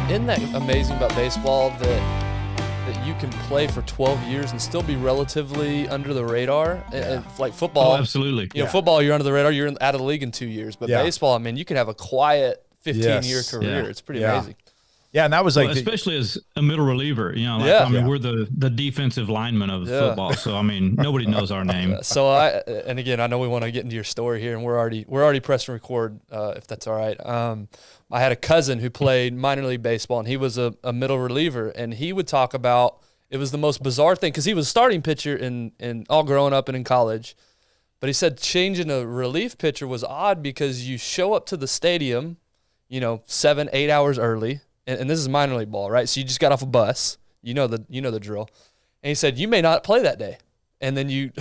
Isn't that amazing about baseball that you can play for 12 years and still be relatively under the radar? And like football. Oh, absolutely. You know, football, you're under the radar. You're out of the league in 2 years. But baseball, I mean, you can have a quiet 15-year career. It's pretty amazing. Yeah, and that was like especially as a middle reliever, you know. I mean, we're the defensive linemen of football, so I mean, nobody knows our name. So and again, I know we want to get into your story here, and we're already pressing record, if that's all right. I had a cousin who played minor league baseball, and he was a middle reliever, and he would talk about it was the most bizarre thing because he was a starting pitcher in all growing up and in college, but he said changing a relief pitcher was odd because you show up to the stadium, 7-8 hours early. And this is minor league ball, right? So you just got off a bus. You know the drill. And he said, you may not play that day. And then you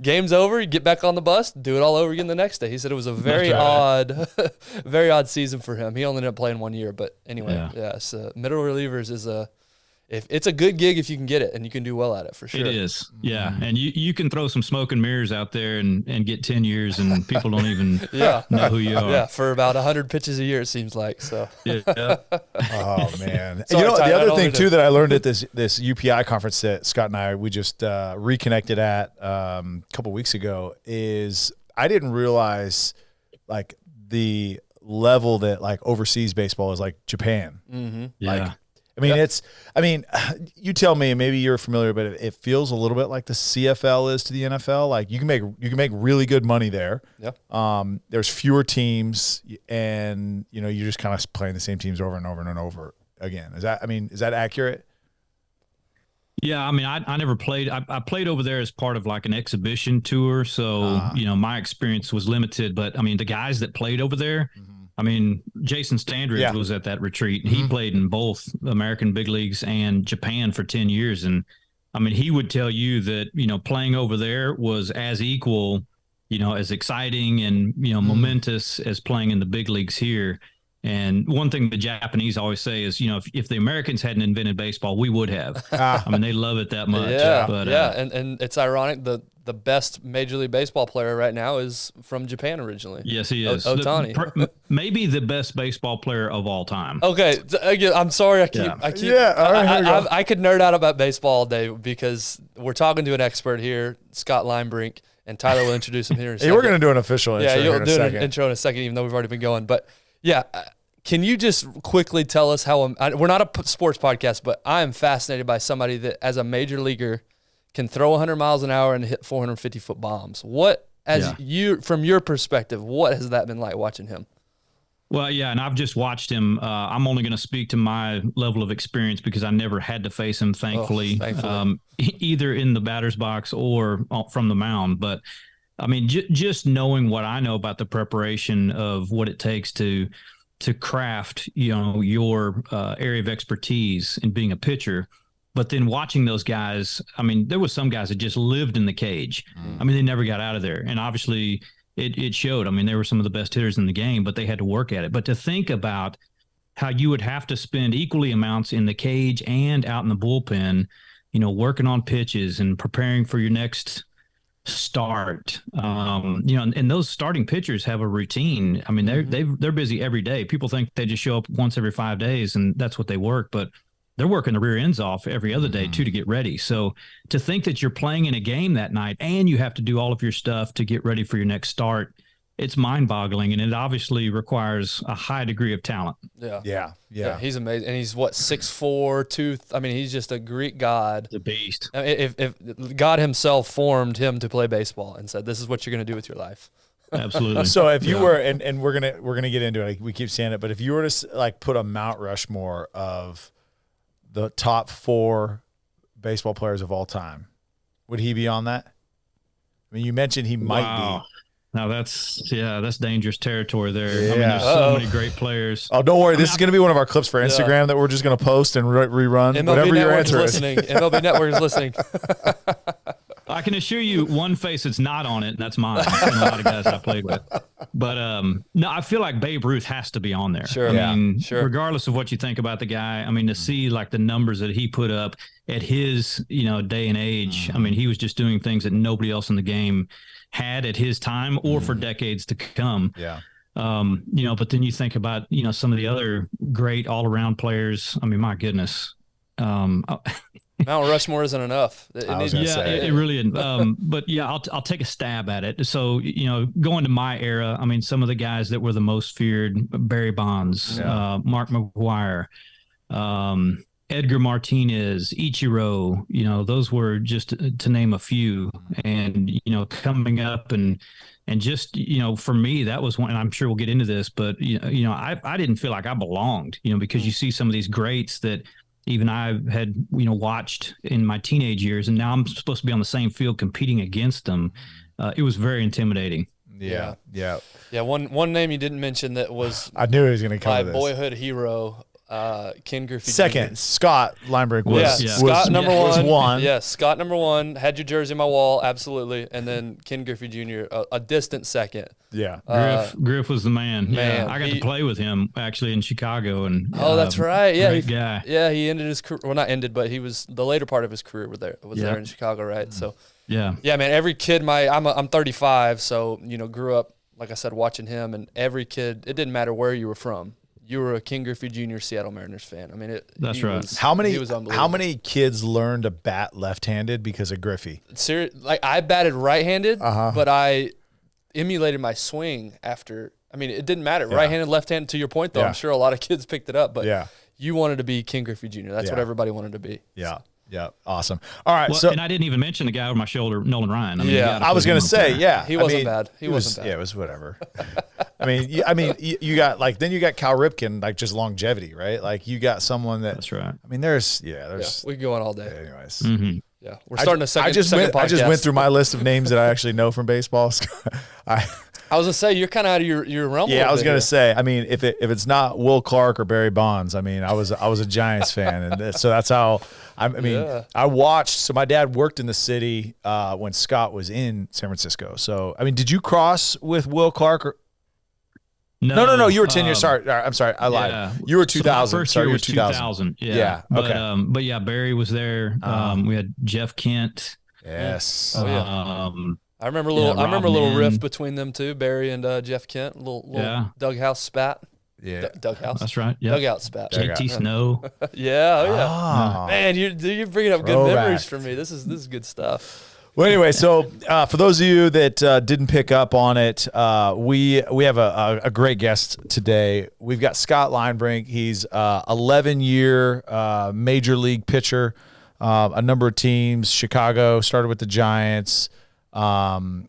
game's over, you get back on the bus, do it all over again the next day. He said it was a very odd season for him. He only ended up playing 1 year. But anyway, so middle relievers is it's a good gig if you can get it and you can do well at it for sure. It is, yeah. And you can throw some smoke and mirrors out there and get 10 years and people don't even know who you are. Yeah, for about 100 pitches a year it seems like. So. Yeah. Oh man. Sorry, the other thing too that I learned at this UPI conference that Scott and I we just reconnected at a couple weeks ago is I didn't realize like the level that like overseas baseball is like Japan. Mm-hmm. Yeah. I mean, you tell me, maybe you're familiar, but it feels a little bit like the CFL is to the NFL. Like you can make really good money there. Yeah. There's fewer teams and you're just kind of playing the same teams over and over and over again. Is that accurate? Yeah, I mean, I never played. I played over there as part of like an exhibition tour. So, my experience was limited, but I mean, the guys that played over there, I mean, Jason Standridge was at that retreat. He played in both American big leagues and Japan for 10 years. And I mean, he would tell you that, playing over there was as equal, as exciting and, momentous as playing in the big leagues here. And one thing the Japanese always say is, if the Americans hadn't invented baseball, we would have. I mean, they love it that much. And it's ironic the best Major League Baseball player right now is from Japan originally. Yes, he is. Ohtani. Maybe the best baseball player of all time. Okay, I'm sorry. I could nerd out about baseball all day because we're talking to an expert here, Scott Linebrink, and Tyler will introduce him here in a second. We're going to do an official intro. Yeah, you'll do an intro in a second, even though we've already been going. But yeah, can you just quickly tell us how we're not a sports podcast, but I am fascinated by somebody that as a major leaguer can throw 100 miles an hour and hit 450-foot bombs. From your perspective, what has that been like watching him? Well, yeah, and I've just watched him. I'm only going to speak to my level of experience because I never had to face him, thankfully. Either in the batter's box or from the mound. But, I mean, just knowing what I know about the preparation of what it takes to craft, your area of expertise in being a pitcher. But then watching those guys, I mean, there was some guys that just lived in the cage. I mean, they never got out of there. And obviously it showed. I mean, they were some of the best hitters in the game, but they had to work at it. But to think about how you would have to spend equally amounts in the cage and out in the bullpen, working on pitches and preparing for your next start, and those starting pitchers have a routine. I mean, they're busy every day. People think they just show up once every 5 days and that's what they work, but they're working the rear ends off every other day too to get ready. So to think that you're playing in a game that night and you have to do all of your stuff to get ready for your next start, it's mind-boggling, and it obviously requires a high degree of talent. Yeah. He's amazing, and he's 6'4", I mean, he's just a Greek god. The beast. I mean, if God himself formed him to play baseball and said, "This is what you're going to do with your life." Absolutely. So if you were, and we're gonna get into it, we keep saying it, but if you were to like put a Mount Rushmore of the top 4 baseball players of all time, would he be on that? I mean, you mentioned he might be. Now that's dangerous territory there. Yeah. I mean, there's so many great players. Oh, don't worry. This is going to be one of our clips for Instagram that we're just going to post and rerun. MLB whatever your answer is. MLB Network is listening. I can assure you one face that's not on it, and that's mine. And a lot of guys I played with. But no, I feel like Babe Ruth has to be on there. Sure. I mean, regardless of what you think about the guy, I mean, to see like the numbers that he put up at his, day and age, I mean, he was just doing things that nobody else in the game had at his time or for decades to come. Yeah. But then you think about, some of the other great all around players. I mean, my goodness. Mount Rushmore isn't enough. It really isn't. But yeah, I'll take a stab at it. So, going to my era, I mean, some of the guys that were the most feared: Barry Bonds, Mark McGwire, Edgar Martinez, Ichiro. Those were just to name a few. And coming up and just for me, that was one. And I'm sure we'll get into this, but I didn't feel like I belonged. Because you see some of these greats that even I had, watched in my teenage years, and now I'm supposed to be on the same field competing against them. It was very intimidating. Yeah. One name you didn't mention that was I knew he was going to come. My to this. boyhood hero, Ken Griffey. Second, Jr. Scott Linebrink was Scott number one. Was one. Yes, Scott number one. Had your jersey on my wall, absolutely. And then Ken Griffey Jr. A distant second. Yeah, Griff was the man. Yeah, I got to play with him actually in Chicago, and that's right. Yeah, great guy. Yeah, he ended his career. Well, not ended, but he was the later part of his career was there in Chicago, right? So yeah, man. Every kid, I'm 35, so grew up, like I said, watching him, and every kid. It didn't matter where you were from. You were a Ken Griffey Jr. Seattle Mariners fan. I mean, that's right. How many kids learned to bat left-handed because of Griffey? Like I batted right-handed, but I emulated my swing after. I mean, it didn't matter. Right-handed, left-handed. To your point, though, I'm sure a lot of kids picked it up. But you wanted to be Ken Griffey Jr. That's what everybody wanted to be. Yeah. Yeah, awesome. All right, and I didn't even mention the guy over my shoulder, Nolan Ryan. I mean, I was going to say, he wasn't bad. He wasn't bad. Yeah, it was whatever. You got then you got Cal Ripken, like just longevity, right? Like you got someone that's right. I mean, there's we can go on all day. Anyways, yeah, we're starting a second. I just went through my list of names that I actually know from baseball. I was gonna say you're kind of out of your realm. Yeah, I was gonna say. I mean, if it's not Will Clark or Barry Bonds, I mean, I was a Giants fan, and so that's how. I watched. So my dad worked in the city when Scott was in San Francisco. So I mean, did you cross with Will Clark or? No. You were 10 years. Sorry, I'm sorry. I lied. Yeah. You were 2000. So my first year was 2000. Yeah. Okay. But yeah, Barry was there. We had Jeff Kent. Yes. Oh yeah. I remember a little riff between them two, Barry and Jeff Kent. Little dughouse spat. Yeah. Dughouse. That's right. Yeah. Dugout spat. JT Snow. Yeah. Oh yeah. Oh. Man, you're bringing up good memories for me. This is good stuff. Well, anyway, so for those of you that didn't pick up on it, we have a great guest today. We've got Scott Linebrink. He's 11-year major league pitcher, a number of teams. Chicago, started with the Giants. Let's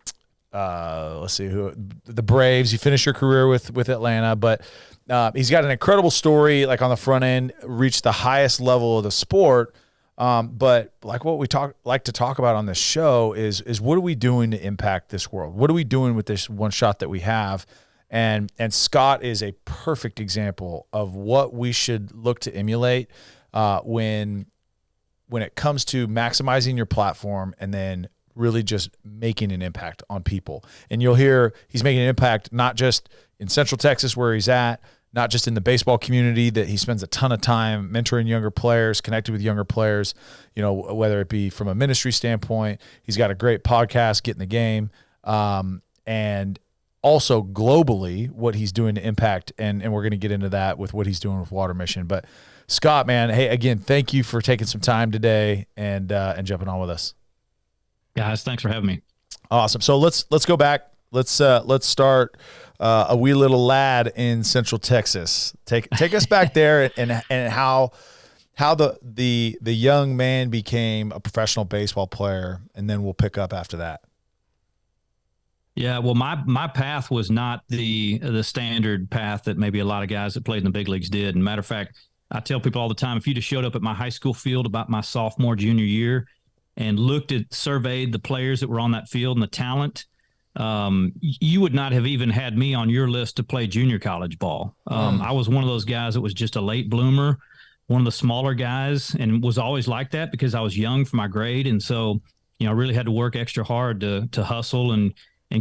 see the Braves. You finished your career with Atlanta, but he's got an incredible story. Like on the front end, reached the highest level of the sport. But like what we like to talk about on this show is what are we doing to impact this world? What are we doing with this one shot that we have? And Scott is a perfect example of what we should look to emulate when it comes to maximizing your platform and then really just making an impact on people. And you'll hear he's making an impact not just in Central Texas where he's at, not just in the baseball community, that he spends a ton of time mentoring younger players, connected with younger players, whether it be from a ministry standpoint. He's got a great podcast, Get in the Game, and also globally what he's doing to impact, and we're going to get into that with what he's doing with Water Mission. But Scott, man, hey, again, thank you for taking some time today and jumping on with us. Guys, thanks for having me. Awesome. So let's go back. Let's start a wee little lad in Central Texas. Take us back there and how the young man became a professional baseball player, and then we'll pick up after that. Yeah, well, my path was not the standard path that maybe a lot of guys that played in the big leagues did. And matter of fact, I tell people all the time, if you just showed up at my high school field about my sophomore, junior year and surveyed the players that were on that field and the talent, you would not have even had me on your list to play junior college ball. I was one of those guys that was just a late bloomer, one of the smaller guys, and was always like that because I was young for my grade. And so, I really had to work extra hard to hustle and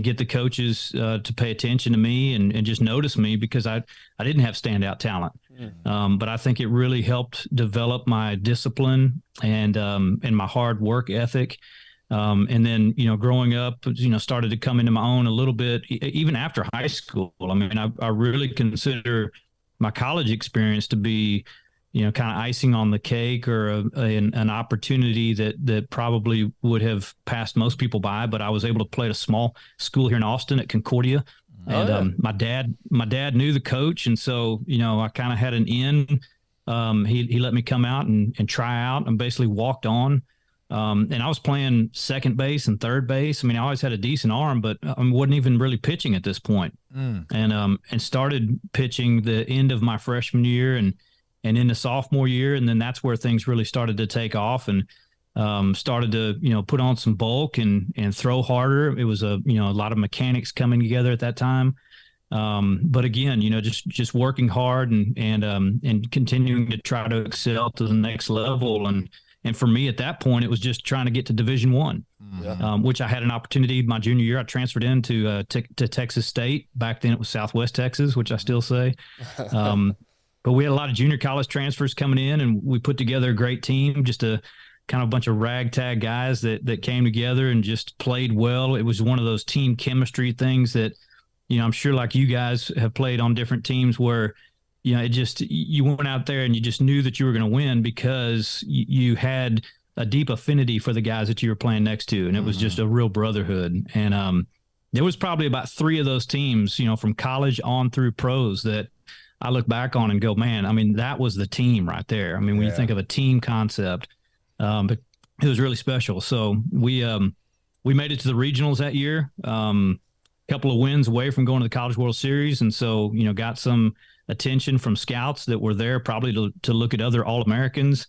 get the coaches to pay attention to me and just notice me because I didn't have standout talent. But I think it really helped develop my discipline and my hard work ethic. And then, growing up, started to come into my own a little bit, even after high school. I mean, I really consider my college experience to be, kind of icing on the cake, or an opportunity that probably would have passed most people by. But I was able to play at a small school here in Austin at Concordia. And my dad knew the coach. And so, I kind of had an in. He let me come out and try out, and basically walked on. And I was playing second base and third base. I mean, I always had a decent arm, but I wasn't even really pitching at this point. And started pitching the end of my freshman year and into sophomore year. And then that's where things really started to take off, and started to, put on some bulk and throw harder. It was a lot of mechanics coming together at that time. But again, just working hard and continuing to try to excel to the next level. And for me at that point, it was just trying to get to Division I, which I had an opportunity my junior year. I transferred into to Texas State. Back then it was Southwest Texas, which I still say. But we had a lot of junior college transfers coming in, and we put together a great team, just a kind of a bunch of ragtag guys that came together and just played well. It was one of those team chemistry things that, I'm sure like you guys have played on different teams where, you went out there and you just knew that you were going to win because you had a deep affinity for the guys that you were playing next to. And it was just a real brotherhood. And there was probably about 3 of those teams, from college on through pros, that I look back on and go, man, I mean, that was the team right there. I mean, when you think of a team concept, but it was really special. So we made it to the regionals that year, couple of wins away from going to the College World Series. And so, got some attention from scouts that were there probably to look at other All-Americans.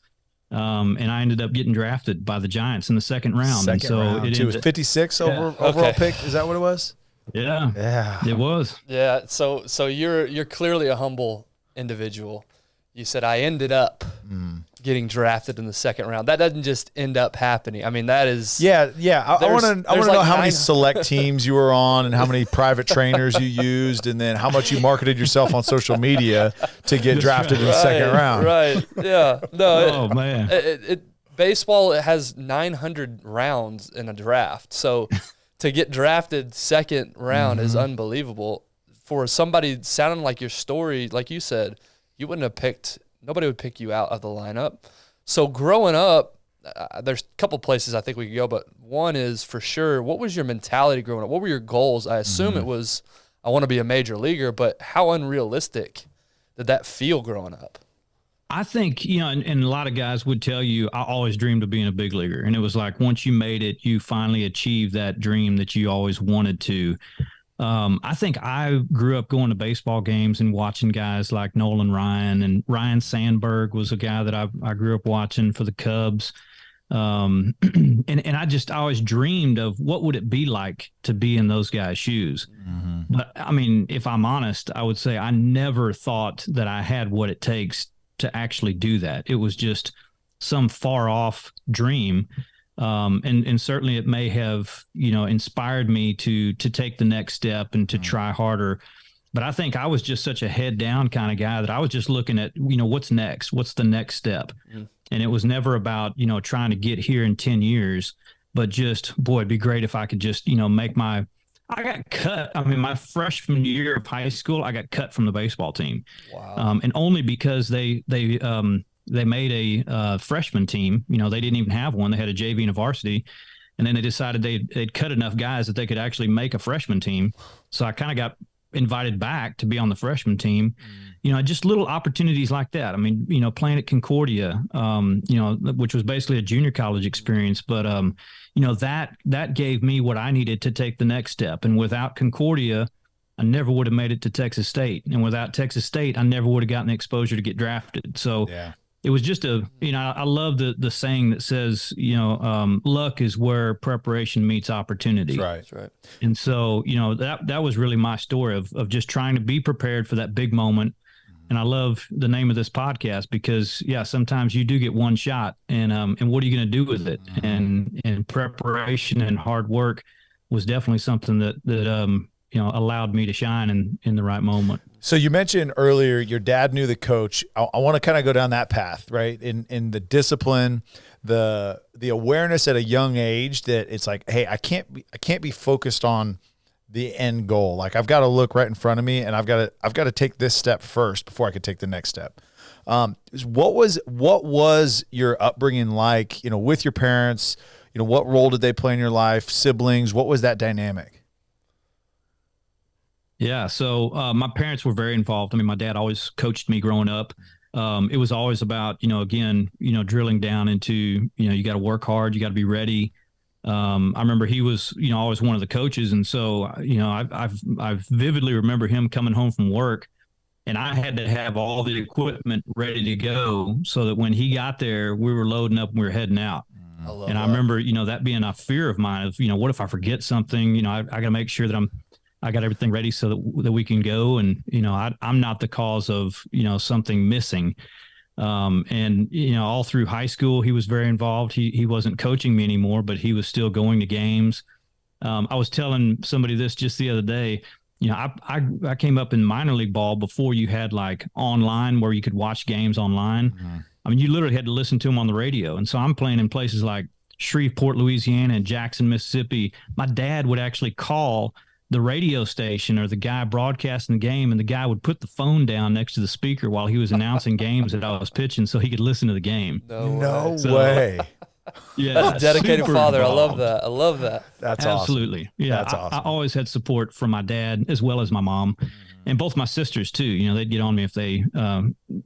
And I ended up getting drafted by the Giants in the second round. It was 56 overall pick. Is that what it was? Yeah, it was. Yeah. So you're clearly a humble individual. You said I ended up getting drafted in the second round. That doesn't just end up happening. I mean, that is. Yeah. I want to know how many select teams you were on, and how many private trainers you used, and then how much you marketed yourself on social media to get drafted in the second round. Right. Yeah. No. Oh man. Baseball, it has 900 rounds in a draft. So to get drafted second round is unbelievable. For somebody sounding like your story, like you said, you wouldn't have picked. Nobody would pick you out of the lineup. So growing up, there's a couple places I think we could go, but one is for sure, what was your mentality growing up? What were your goals? I assume it was, I want to be a major leaguer, but how unrealistic did that feel growing up? I think, and a lot of guys would tell you, I always dreamed of being a big leaguer. And it was like, once you made it, you finally achieved that dream that you always wanted to. I think I grew up going to baseball games and watching guys like Nolan Ryan, and Ryan Sandberg was a guy that I grew up watching for the Cubs. And I always dreamed of what would it be like to be in those guys' shoes. But I mean, if I'm honest, I would say I never thought that I had what it takes to actually do that. It was just some far off dream. And certainly it may have, inspired me to take the next step and to try harder. But I think I was just such a head down kind of guy that I was just looking at, what's next? What's the next step? And it was never about, trying to get here in 10 years, but just, boy, it'd be great if I could just, I got cut. I mean, my freshman year of high school, I got cut from the baseball team. Wow. And only because they made a freshman team. They didn't even have one. They had a JV and a varsity. And then they decided they'd cut enough guys that they could actually make a freshman team. So I kind of got invited back to be on the freshman team. Just little opportunities like that. I mean, playing at Concordia, which was basically a junior college experience. But, that gave me what I needed to take the next step. And without Concordia, I never would have made it to Texas State. And without Texas State, I never would have gotten the exposure to get drafted. So it was just I love the saying that says, luck is where preparation meets opportunity. That's right. And so, that was really my story of just trying to be prepared for that big moment. And I love the name of this podcast because, sometimes you do get one shot, and what are you going to do with it? And preparation and hard work was definitely something that allowed me to shine in the right moment. So you mentioned earlier your dad knew the coach. I want to kind of go down that path, right? In the discipline, the awareness at a young age that it's like, hey, I can't be focused on the end goal. Like I've got to look right in front of me, and I've got to take this step first before I could take the next step. What was your upbringing like? With your parents. What role did they play in your life? Siblings? What was that dynamic? Yeah. So my parents were very involved. I mean, my dad always coached me growing up. It was always about, again, drilling down into, you got to work hard, you got to be ready. I remember he was, always one of the coaches. And so, I vividly remember him coming home from work, and I had to have all the equipment ready to go so that when he got there, we were loading up and we were heading out. I remember, that being a fear of mine of, what if I forget something? I got to make sure that I got everything ready so that we can go. And, I'm not the cause of, something missing. All through high school, he was very involved. He wasn't coaching me anymore, but he was still going to games. I was telling somebody this just the other day. I came up in minor league ball before you had like online where you could watch games online. Mm-hmm. I mean, you literally had to listen to them on the radio. And so I'm playing in places like Shreveport, Louisiana, and Jackson, Mississippi. My dad would actually call the radio station or the guy broadcasting the game, and the guy would put the phone down next to the speaker while he was announcing games that I was pitching so he could listen to the game. No way. Yeah, that's a dedicated father. Involved. I love that. That's absolutely awesome. Yeah, that's awesome. I always had support from my dad as well as my mom, and both my sisters too. They'd get on me if they,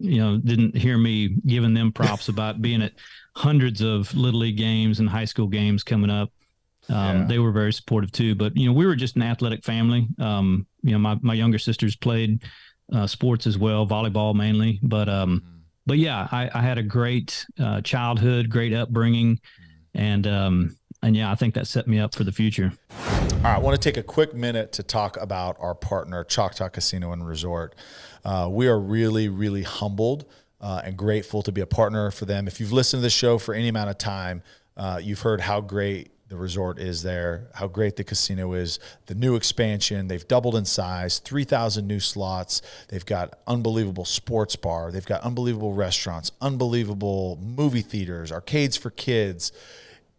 didn't hear me giving them props about being at hundreds of little league games and high school games coming up. They were very supportive too, but we were just an athletic family. My younger sisters played sports as well, volleyball mainly, but yeah, I had a great childhood, great upbringing, and yeah, I think that set me up for the future. All right, I want to take a quick minute to talk about our partner, Choctaw Casino and Resort. We are really, really humbled and grateful to be a partner for them. If you've listened to the show for any amount of time, you've heard how great the resort is there, how great the casino is, the new expansion. They've doubled in size, 3,000 new slots. They've got unbelievable sports bar. They've got unbelievable restaurants, unbelievable movie theaters, arcades for kids.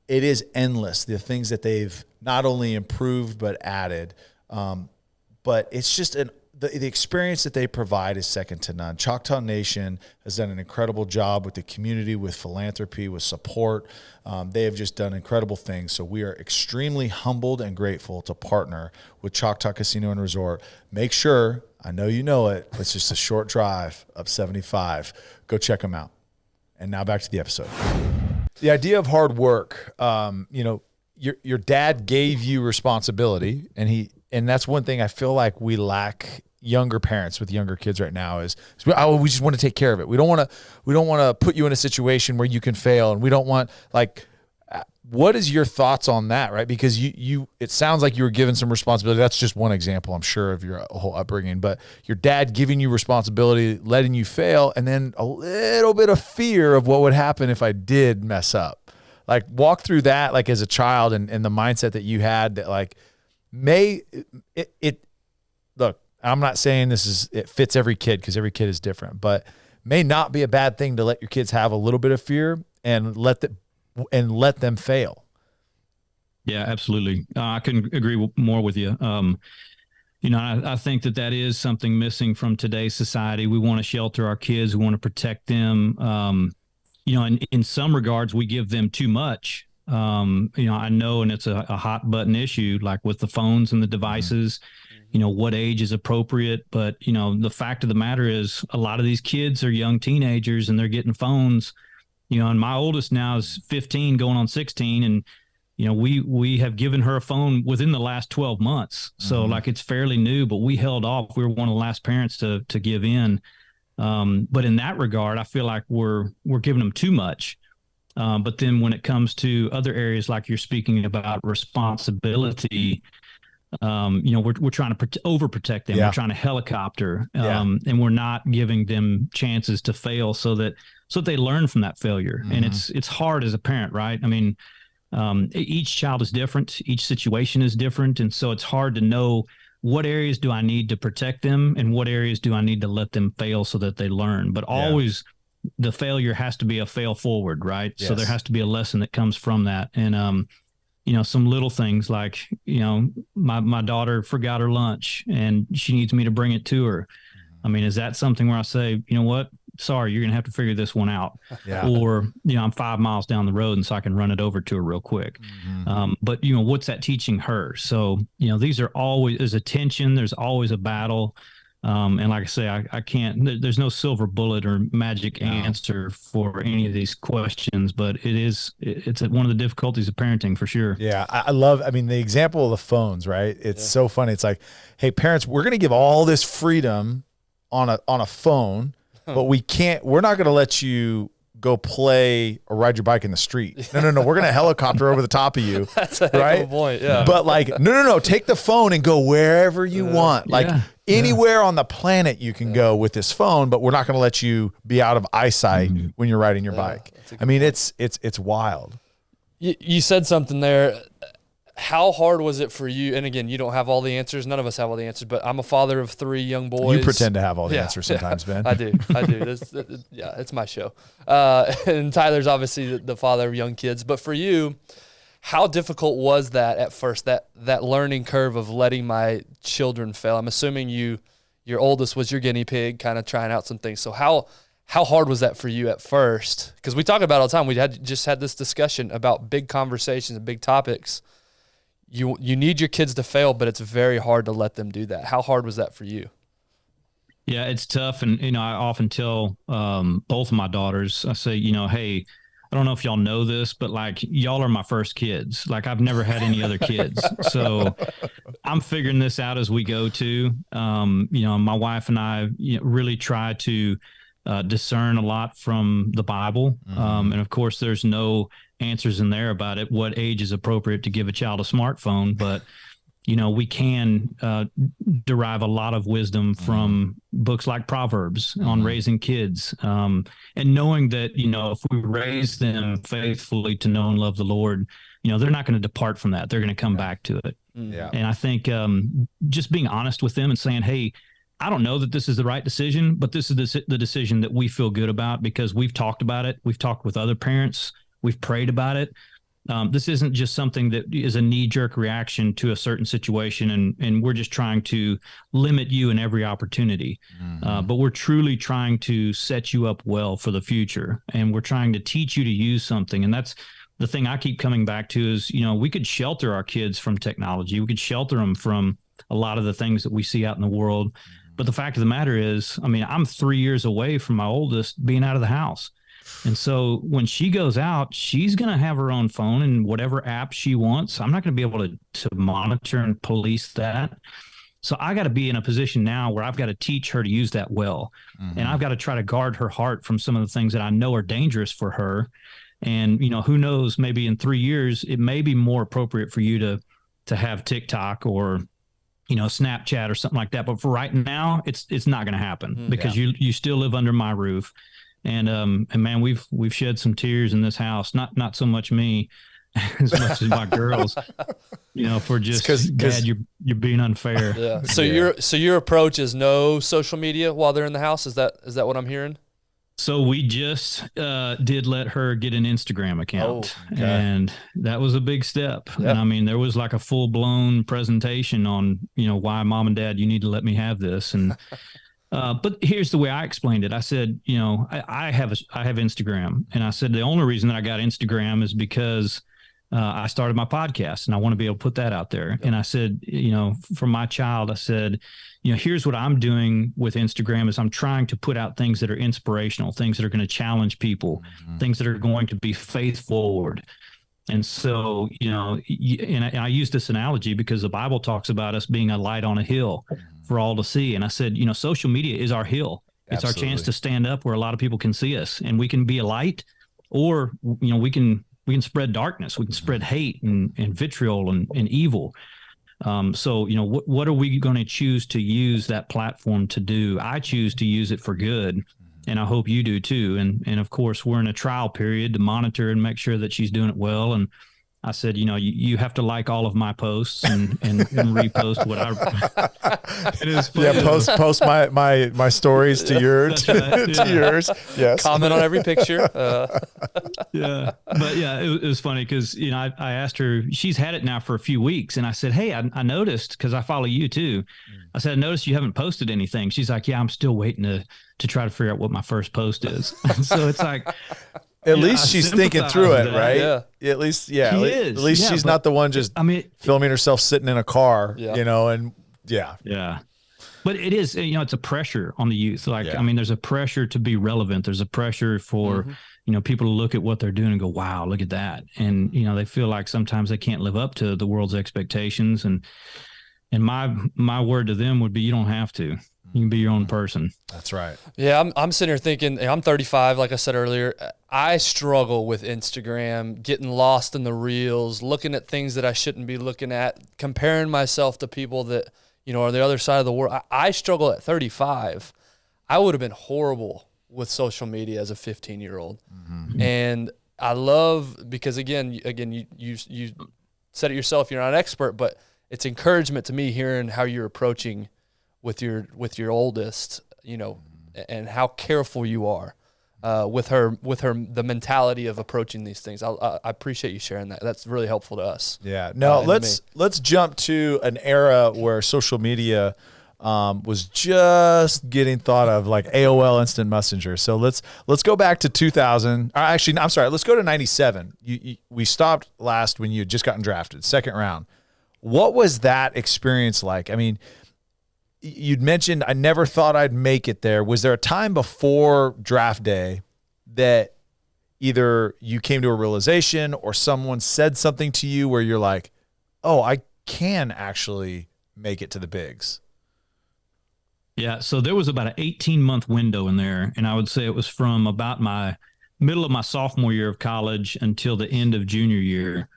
It is endless, the things that they've not only improved but added. But it's just the experience that they provide is second to none. Choctaw Nation has done an incredible job with the community, with philanthropy, with support. They have just done incredible things. So we are extremely humbled and grateful to partner with Choctaw Casino and Resort. Make sure, I know you know it, it's just a short drive up 75. Go check them out. And now back to the episode. The idea of hard work, your dad gave you responsibility, and that's one thing I feel like we lack younger parents with younger kids right now is we just want to take care of it. We don't want to put you in a situation where you can fail, and we don't want what is your thoughts on that, right? Because it sounds like you were given some responsibility. That's just one example, I'm sure, of your whole upbringing, but your dad giving you responsibility, letting you fail, and then a little bit of fear of what would happen if I did mess up. Like walk through that, like as a child and the mindset that you had that look, I'm not saying it fits every kid because every kid is different, but may not be a bad thing to let your kids have a little bit of fear and let them fail. Yeah, absolutely. I couldn't agree more with you. I think that is something missing from today's society. We want to shelter our kids. We want to protect them. In some regards, we give them too much. I know, and it's a hot button issue, like with the phones and the devices, what age is appropriate. But, the fact of the matter is a lot of these kids are young teenagers and they're getting phones, and my oldest now is 15 going on 16. And, we have given her a phone within the last 12 months. So it's fairly new, but we held off. We were one of the last parents to give in. But in that regard, I feel like we're giving them too much. But then when it comes to other areas, like you're speaking about responsibility, we're trying to overprotect them. Yeah. We're trying to helicopter, and we're not giving them chances to fail so that they learn from that failure. And it's hard as a parent, right? I mean, each child is different. Each situation is different. And so it's hard to know what areas do I need to protect them and what areas do I need to let them fail so that they learn? But always the failure has to be a fail forward, right? Yes. So there has to be a lesson that comes from that. And, some little things like, my daughter forgot her lunch and she needs me to bring it to her. I mean, is that something where I say, you know what? Sorry, you're going to have to figure this one out. Yeah. Or, I'm 5 miles down the road and so I can run it over to her real quick. But, what's that teaching her? So, these are always, there's a tension, there's always a battle. And like I say, I can't, there's no silver bullet or magic answer for any of these questions, but it's one of the difficulties of parenting for sure. Yeah. I love, the example of the phones, right? It's so funny. It's like, hey, parents, we're going to give all this freedom on a phone, but we're not going to let you go play or ride your bike in the street. No. We're going to helicopter over the top of you. That's a heck of a point. Yeah. But no. Take the phone and go wherever you want. Anywhere on the planet you can go with this phone, but we're not going to let you be out of eyesight when you're riding your bike. It's wild. You said something there. How hard was it for you? And again, you don't have all the answers. None of us have all the answers, but I'm a father of 3 young boys. You pretend to have all the answers sometimes, Ben. I do. It's my show. And Tyler's obviously the father of young kids. But for you, how difficult was that at first, that learning curve of letting my children fail? I'm assuming your oldest was your guinea pig, kind of trying out some things. So how hard was that for you at first? Because we talk about it all the time. We just had this discussion about big conversations and big topics. You need your kids to fail, but it's very hard to let them do that. How hard was that for you? Yeah, it's tough. And, I often tell both of my daughters, I say, hey, I don't know if y'all know this, but y'all are my first kids. I've never had any other kids. So I'm figuring this out as we go too. My wife and I really try to discern a lot from the Bible. And of course there's no answers in there about what age is appropriate to give a child a smartphone, but we can derive a lot of wisdom from books like Proverbs on raising kids, and knowing that if we raise them faithfully to know and love the Lord, they're not going to depart from that. They're going to come back to it. And I think just being honest with them and saying, hey, I don't know that this is the right decision, but this is the decision that we feel good about because we've talked about it. We've talked with other parents. We've prayed about it. This isn't just something that is a knee-jerk reaction to a certain situation, and we're just trying to limit you in every opportunity. But we're truly trying to set you up well for the future, and we're trying to teach you to use something. And that's the thing I keep coming back to is, we could shelter our kids from technology. We could shelter them from a lot of the things that we see out in the world. But the fact of the matter is, I'm 3 years away from my oldest being out of the house. And so when she goes out, she's going to have her own phone and whatever app she wants. I'm not going to be able to monitor and police that. So I got to be in a position now where I've got to teach her to use that well. And I've got to try to guard her heart from some of the things that I know are dangerous for her. And, who knows, maybe in 3 years, it may be more appropriate for you to have TikTok or, Snapchat or something like that. But for right now, it's not going to happen because you still live under my roof. And man, we've shed some tears in this house. Not so much me, as much as my girls. For just Dad, you're being unfair. Yeah. So your approach is no social media while they're in the house. Is that what I'm hearing? So we just did let her get an Instagram account, and that was a big step. Yep. And there was a full blown presentation on why Mom and Dad, you need to let me have this. And but here's the way I explained it. I said, I have Instagram, and I said the only reason that I got Instagram is because I started my podcast, and I want to be able to put that out there. Yep. And I said, for my child, I said, here's what I'm doing with Instagram is I'm trying to put out things that are inspirational, things that are going to challenge people, things that are going to be faith forward. And so, and I use this analogy because the Bible talks about us being a light on a hill for all to see. And I said, social media is our hill. It's Absolutely. Our chance to stand up where a lot of people can see us, and we can be a light, or, we can spread darkness. We can spread hate and vitriol and evil. So, what are we going to choose to use that platform to do? I choose to use it for good, and I hope you do too. And of course, we're in a trial period to monitor and make sure that she's doing it well. And I said, you have to like all of my posts and repost what I. It is funny. Yeah, post my stories to yours. Yes, comment on every picture. Yeah, but yeah, it was funny because I asked her. She's had it now for a few weeks, and I said, hey, I noticed because I follow you too. I said, I noticed you haven't posted anything. She's like, yeah, I'm still waiting to try to figure out what my first post is. So it's like. At least she's thinking through it, right? Yeah. At least, at least she's not the one just filming herself sitting in a car, and yeah. But it is, it's a pressure on the youth. Like, there's a pressure to be relevant. There's a pressure for, people to look at what they're doing and go, wow, look at that. And, they feel like sometimes they can't live up to the world's expectations. And my word to them would be, you don't have to. You can be your own person. That's right. Yeah, I'm sitting here thinking, I'm 35, like I said earlier. I struggle with Instagram, getting lost in the reels, looking at things that I shouldn't be looking at, comparing myself to people that, are the other side of the world. I struggle at 35. I would have been horrible with social media as a 15-year-old. Mm-hmm. And I love, because again, you said it yourself, you're not an expert, but it's encouragement to me hearing how you're approaching with your oldest, and how careful you are with her the mentality of approaching these things. I appreciate you sharing that. That's really helpful to us. Yeah. No, let's jump to an era where social media was just getting thought of, like AOL Instant Messenger. So let's go back to 2000. Actually, I'm sorry. Let's go to 97. We stopped last when you had just gotten drafted, second round. What was that experience like? I mean, you'd mentioned, I never thought I'd make it there. Was there a time before draft day that either you came to a realization or someone said something to you where you're like, oh, I can actually make it to the bigs? Yeah. So there was about an 18-month window in there. And I would say it was from about my middle of my sophomore year of college until the end of junior year.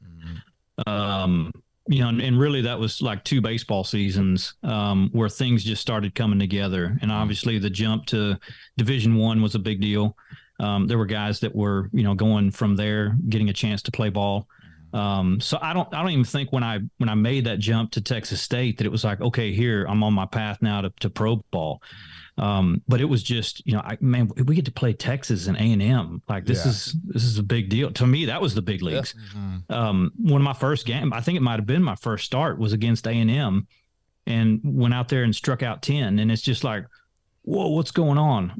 And really that was like 2 baseball seasons where things just started coming together. And obviously the jump to Division I was a big deal. There were guys that were, going from there, getting a chance to play ball. So I don't even think when I made that jump to Texas State that it was like, okay, here I'm on my path now to pro ball. But it was just, we get to play Texas and A&M. Like this is a big deal. To me, that was the big leagues. Yeah. One of my first games, I think it might've been my first start, was against A&M, and went out there and struck out 10. And it's just like, whoa, what's going on?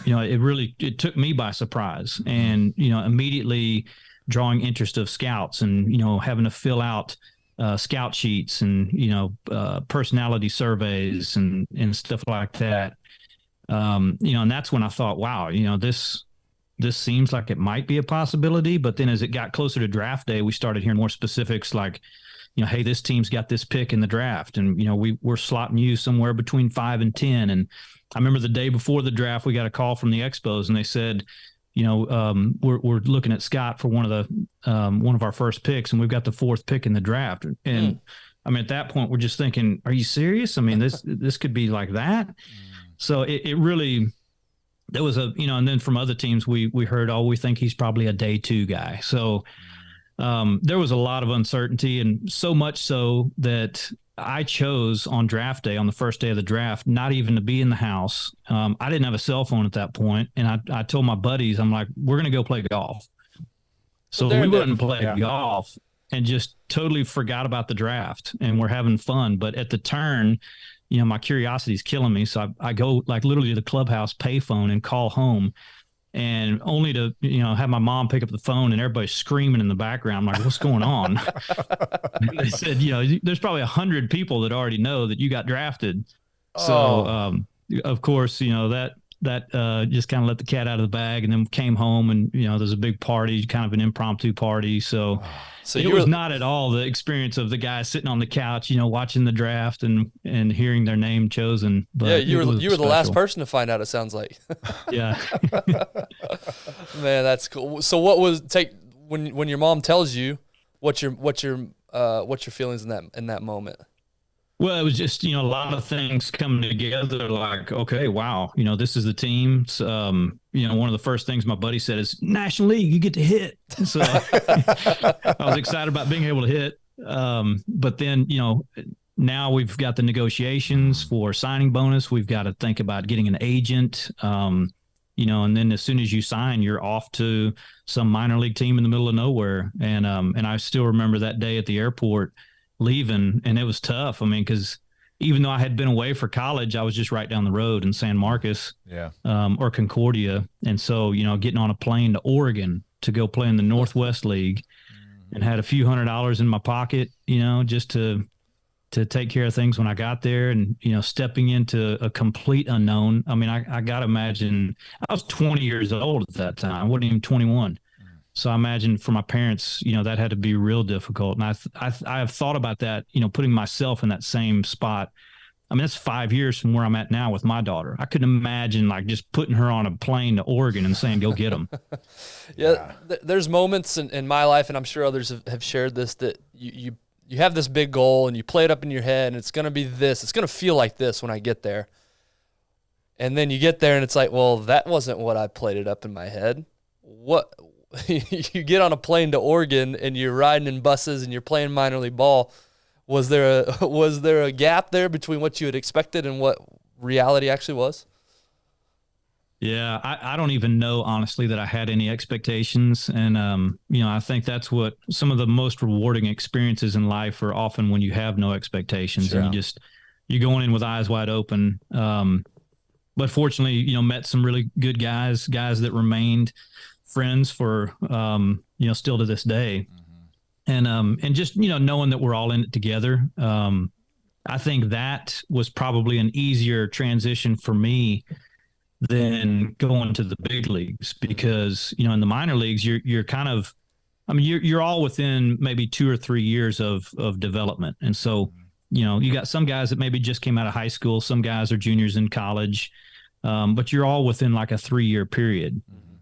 It took me by surprise, and, immediately drawing interest of scouts and, having to fill out scout sheets and, personality surveys and stuff like that. And that's when I thought, wow, this seems like it might be a possibility. But then as it got closer to draft day, we started hearing more specifics like, hey, this team's got this pick in the draft, and, we're slotting you somewhere between 5 and 10. And I remember the day before the draft, we got a call from the Expos, and they said, we're looking at Scott for one of our first picks, and we've got the 4th pick in the draft. And I mean, at that point, we're just thinking, are you serious? I mean, this could be like that. So it really, there was and then from other teams, we heard, oh, we think he's probably a day 2 guy. So there was a lot of uncertainty, and so much so that I chose on draft day, on the first day of the draft, not even to be in the house. I didn't have a cell phone at that point, and I told my buddies, I'm like, we're going to go play golf. So we wouldn't play golf and just totally forgot about the draft, and we're having fun. But at the turn, my curiosity is killing me. So I go like literally to the clubhouse payphone and call home, and only to, have my mom pick up the phone and everybody's screaming in the background. I'm like, what's going on? And they said, there's probably 100 people that already know that you got drafted. So, of course, that just kind of let the cat out of the bag, and then came home, and, there's a big party, kind of an impromptu party. So it was not at all the experience of the guys sitting on the couch, watching the draft and hearing their name chosen. But yeah, you were the last person to find out, it sounds like. Yeah. Man, that's cool. So what was when your mom tells you, what's your feelings in that moment? Well, it was just, a lot of things coming together like, okay, wow, this is the team. One of the first things my buddy said is National League, you get to hit. So I was excited about being able to hit. But then, now we've got the negotiations for signing bonus. We've got to think about getting an agent. And then as soon as you sign, you're off to some minor league team in the middle of nowhere. And I still remember that day at the airport leaving, and it was tough. I mean, because even though I had been away for college, I was just right down the road in San Marcos, or Concordia. And so, getting on a plane to Oregon to go play in the Northwest League, and had a few $100s in my pocket, just to take care of things when I got there, and, stepping into a complete unknown. I mean, I got to imagine I was 20 years old at that time. I wasn't even 21. So I imagine for my parents, that had to be real difficult. And I have thought about that, putting myself in that same spot. I mean, that's 5 years from where I'm at now with my daughter. I couldn't imagine like just putting her on a plane to Oregon and saying, go get them. There's moments in my life, and I'm sure others have shared this, that you have this big goal and you play it up in your head, and it's going to be this. It's going to feel like this when I get there. And then you get there and it's like, well, that wasn't what I played it up in my head. What? You get on a plane to Oregon and you're riding in buses and you're playing minor league ball. Was there a gap there between what you had expected and what reality actually was? Yeah, I don't even know, honestly, that I had any expectations. And, I think that's what some of the most rewarding experiences in life are, often when you have no expectations. Sure. And you're going in with eyes wide open. But fortunately, met some really good guys that remained friends for, still to this day. And just, knowing that we're all in it together. I think that was probably an easier transition for me than going to the big leagues, because, in the minor leagues, you're kind of, you're all within maybe 2 or 3 years of development. And so, you got some guys that maybe just came out of high school. Some guys are juniors in college, but you're all within like a 3-year period.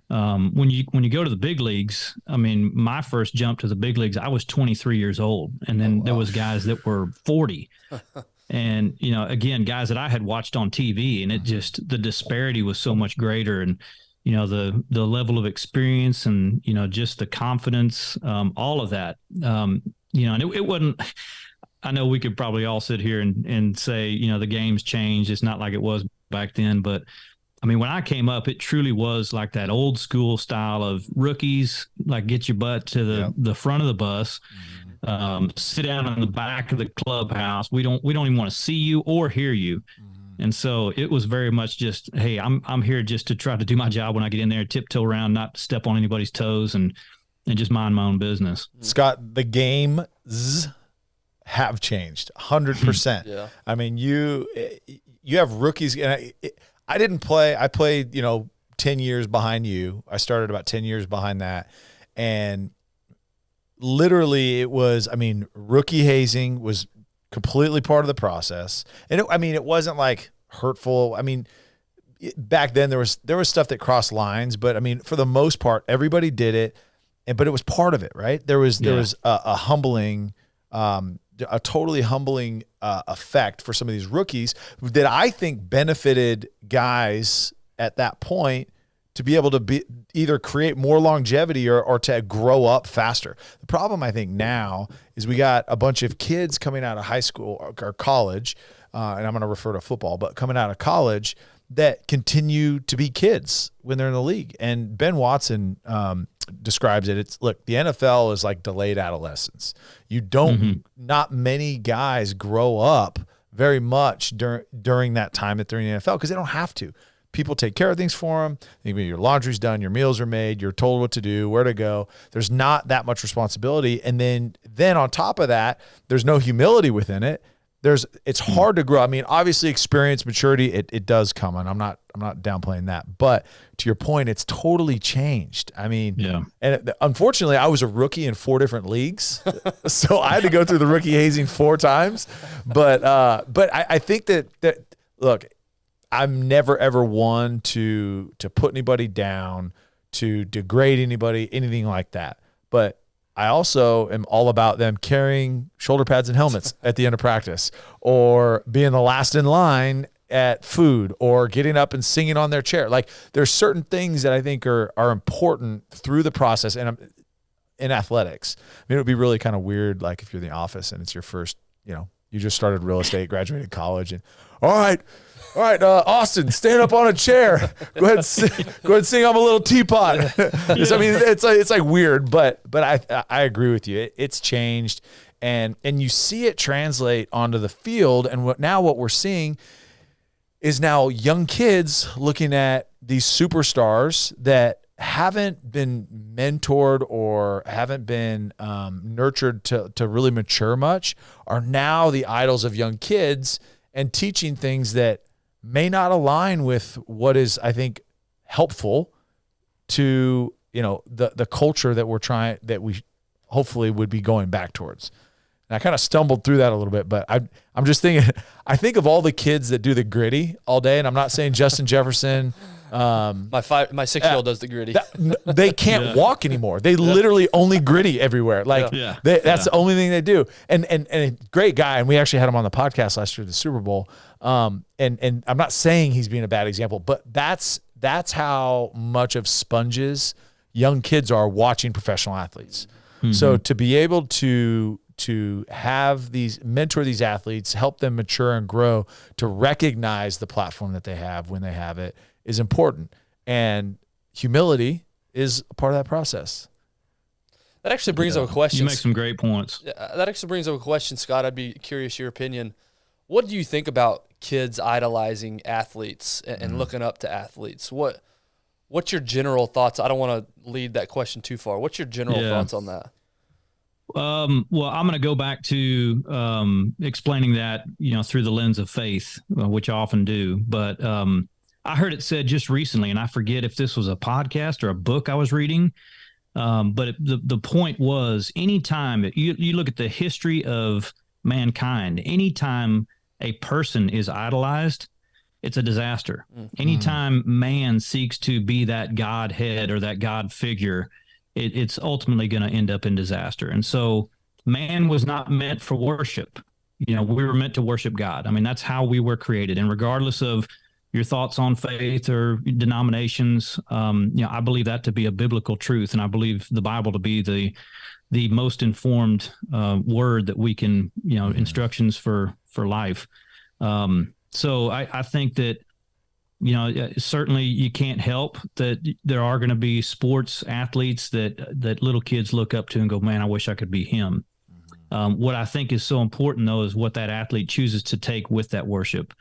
When you go to the big leagues, my first jump to the big leagues, I was 23 years old. And then there was guys that were 40. And, again, guys that I had watched on TV, and the disparity was so much greater. And, the level of experience and, just the confidence, all of that, and it wasn't, I know we could probably all sit here and say, the game's changed. It's not like it was back then, but when I came up, it truly was like that old school style of rookies, like get your butt to the front of the bus, sit down in the back of the clubhouse. We don't even want to see you or hear you. And so it was very much just, hey, I'm here just to try to do my job when I get in there, tiptoe around, not step on anybody's toes, and just mind my own business. Scott, the games have changed 100%. You have rookies, and I didn't play. I played, 10 years behind you. I started about 10 years behind that. And literally it was, rookie hazing was completely part of the process. And it wasn't like hurtful. Back then there was stuff that crossed lines, but for the most part, everybody did it. But it was part of it, right? There was a humbling, a totally humbling effect for some of these rookies that I think benefited guys at that point to be able to either create more longevity or to grow up faster. The problem I think now is we got a bunch of kids coming out of high school or college, and I'm going to refer to football, but coming out of college that continue to be kids when they're in the league. And Ben Watson describes it. Look, the NFL is like delayed adolescence. Not many guys grow up very much during that time that they're in the NFL because they don't have to. People take care of things for them. Your laundry's done, your meals are made, you're told what to do, where to go. There's not that much responsibility. And then on top of that, there's no humility within it. It's hard to grow. Obviously experience, maturity, it does come, and I'm not downplaying that. But to your point, it's totally changed. And unfortunately, I was a rookie in 4 different leagues, so I had to go through the rookie hazing 4 times. But I think that look, I'm never ever one to put anybody down, to degrade anybody, anything like that. But I also am all about them carrying shoulder pads and helmets at the end of practice, or being the last in line at food, or getting up and singing on their chair. Like, there's certain things that I think are important through the process. And in athletics, I mean, it would be really kind of weird, like if you're in the office and it's your first, you just started real estate, graduated college, and all right, Austin, stand up on a chair. Go ahead and sing I'm a Little Teapot. So, I mean, it's like weird, but I agree with you. It's changed, and you see it translate onto the field. And what we're seeing is now young kids looking at these superstars that haven't been mentored or haven't been nurtured to really mature much, are now the idols of young kids and teaching things that may not align with what is, I think, helpful to, the culture that we hopefully would be going back towards. And I kind of stumbled through that a little bit, but I'm just thinking, I think of all the kids that do the gritty all day, and I'm not saying Justin Jefferson. My 6-year-old does the gritty. They can't walk anymore. They literally only gritty everywhere. Like that's the only thing they do. And a great guy. And we actually had him on the podcast last year at the Super Bowl. And I'm not saying he's being a bad example, but that's how much of sponges young kids are watching professional athletes. Mm-hmm. So to be able to have mentor these athletes, help them mature and grow, to recognize the platform that they have when they have it, is important. And humility is a part of that process. That actually brings up a question. You make some great points. That actually brings up a question, Scott. I'd be curious your opinion. What do you think about kids idolizing athletes and looking up to athletes? What's your general thoughts? I don't want to lead that question too far. What's your general thoughts on that? Well, I'm going to go back to explaining that, through the lens of faith, which I often do. But I heard it said just recently, and I forget if this was a podcast or a book I was reading, but the point was, anytime you look at the history of mankind, anytime a person is idolized, it's a disaster. Mm-hmm. Anytime man seeks to be that Godhead or that God figure, it's ultimately going to end up in disaster. And so man was not meant for worship. We were meant to worship God. I mean, that's how we were created. And regardless of your thoughts on faith or denominations, I believe that to be a biblical truth. And I believe the Bible to be the most informed word that we can, instructions for life. So I think that, certainly you can't help that there are going to be sports athletes that little kids look up to and go, man, I wish I could be him. What I think is so important, though, is what that athlete chooses to take with that worship.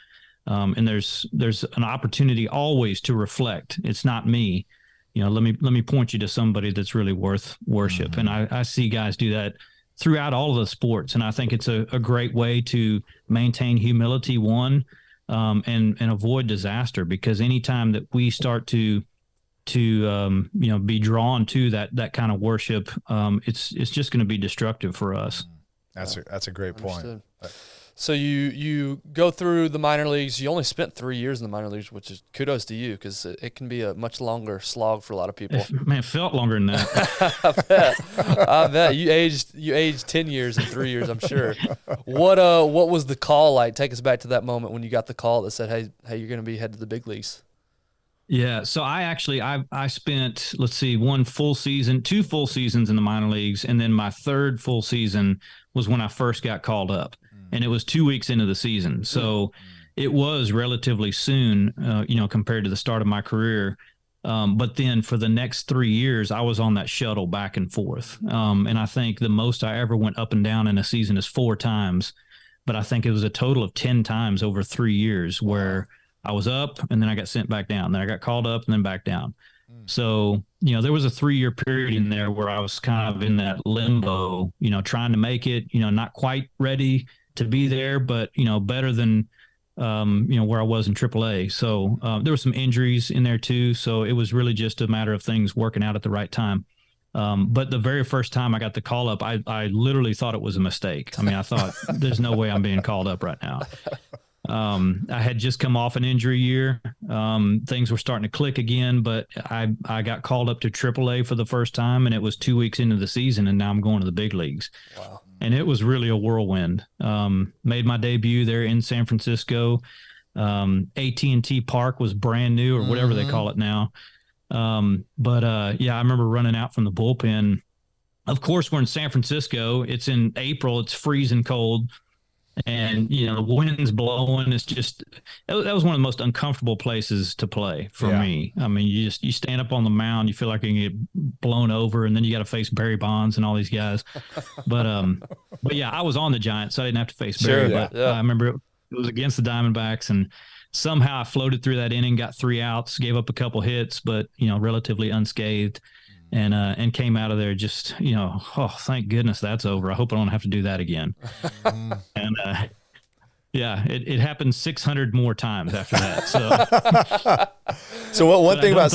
And there's an opportunity always to reflect. It's not me. Let me point you to somebody that's really worth worship. Mm-hmm. And I see guys do that throughout all of the sports. And I think it's a great way to maintain humility, and avoid disaster, because anytime that we start to be drawn to that kind of worship, it's just going to be destructive for us. That's a great point. So you go through the minor leagues. You only spent 3 years in the minor leagues, which is kudos to you, because it can be a much longer slog for a lot of people. It felt longer than that. I bet you aged 10 years in 3 years, I'm sure. What was the call like? Take us back to that moment when you got the call that said, hey, you're going to be headed to the big leagues. Yeah, so I spent, let's see, 2 full seasons in the minor leagues, and then my 3rd full season was when I first got called up. And it was 2 weeks into the season. So it was relatively soon, compared to the start of my career. But then for the next 3 years, I was on that shuttle back and forth. And I think the most I ever went up and down in a season is 4 times. But I think it was a total of 10 times over 3 years where I was up and then I got sent back down. Then I got called up and then back down. So, there was a 3-year period in there where I was kind of in that limbo, trying to make it, not quite ready to be there, but better than where I was in AAA. So there were some injuries in there too. So it was really just a matter of things working out at the right time. But the very first time I got the call up, I literally thought it was a mistake. I mean, I thought there's no way I'm being called up right now. I had just come off an injury year. Things were starting to click again, but I got called up to AAA for the first time, and it was 2 weeks into the season, and now I'm going to the big leagues. Wow. And it was really a whirlwind. Made my debut there in San Francisco. AT&T Park was brand new, or whatever they call it now. But I remember running out from the bullpen. Of course, we're in San Francisco. It's in April. It's freezing cold. And, the wind's blowing. It's just, that was one of the most uncomfortable places to play for me. I mean, you stand up on the mound, you feel like you can get blown over, and then you got to face Barry Bonds and all these guys. But I was on the Giants, so I didn't have to face Barry. But I remember it was against the Diamondbacks, and somehow I floated through that inning, got 3 outs, gave up a couple hits, but, relatively unscathed. And came out of there just, thank goodness that's over. I hope I don't have to do that again. And it happened 600 more times after that. So one thing about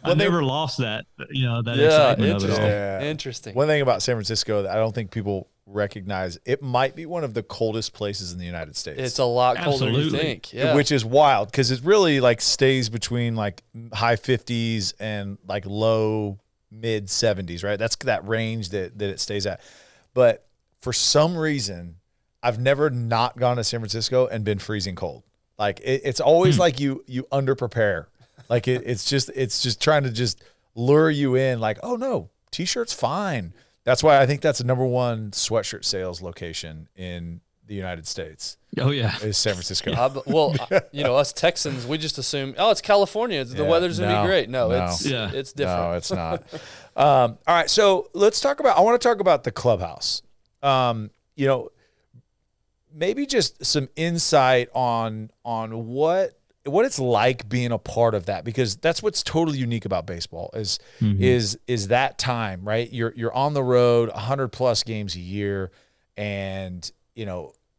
I never lost that, that excitement of it all. Yeah. Interesting. One thing about San Francisco that I don't think people recognize, it might be one of the coldest places in the United States. It's a lot colder than you think. Yeah. Which is wild because it really stays between high 50s and low mid 70s, right? That's that range that it stays at. But for some reason, I've never not gone to San Francisco and been freezing cold. It's always you under prepare. It's just trying to just lure you in. Oh no, t-shirt's fine. That's why I think that's the number one sweatshirt sales location in the United States. Oh yeah, is San Francisco. Us Texans, we just assume, it's California. The weather's gonna be great. It's different. No, it's not. All right, so I want to talk about the clubhouse. Maybe just some insight on what it's like being a part of that, because that's what's totally unique about baseball is that time, right? You're on the road 100+ games a year, and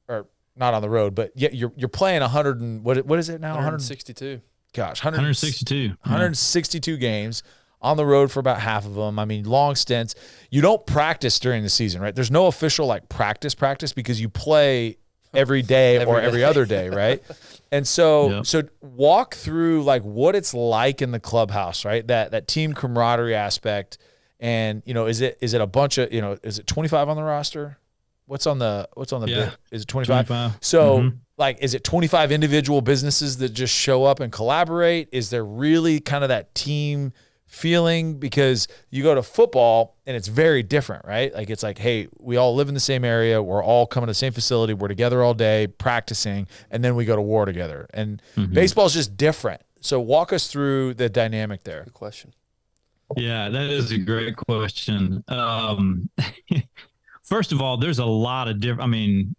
or not on the road, but you're playing 100 and what is it now? 162. Gosh, 162. 162 games on the road for about half of them. I mean, long stints. You don't practice during the season, right? There's no official practice because you play every day or every other day, right? And so walk through what it's like in the clubhouse, right? That team camaraderie aspect. And, is it a bunch of, is it 25 on the roster? What's on the bid? Is it 25? So is it 25 individual businesses that just show up and collaborate? Is there really kind of that team feeling? Because you go to football and it's very different, right? It's hey, we all live in the same area. We're all coming to the same facility. We're together all day practicing, and then we go to war together. And baseball is just different. So walk us through the dynamic there. Good question. Yeah, that is a great question. First of all, there's a lot of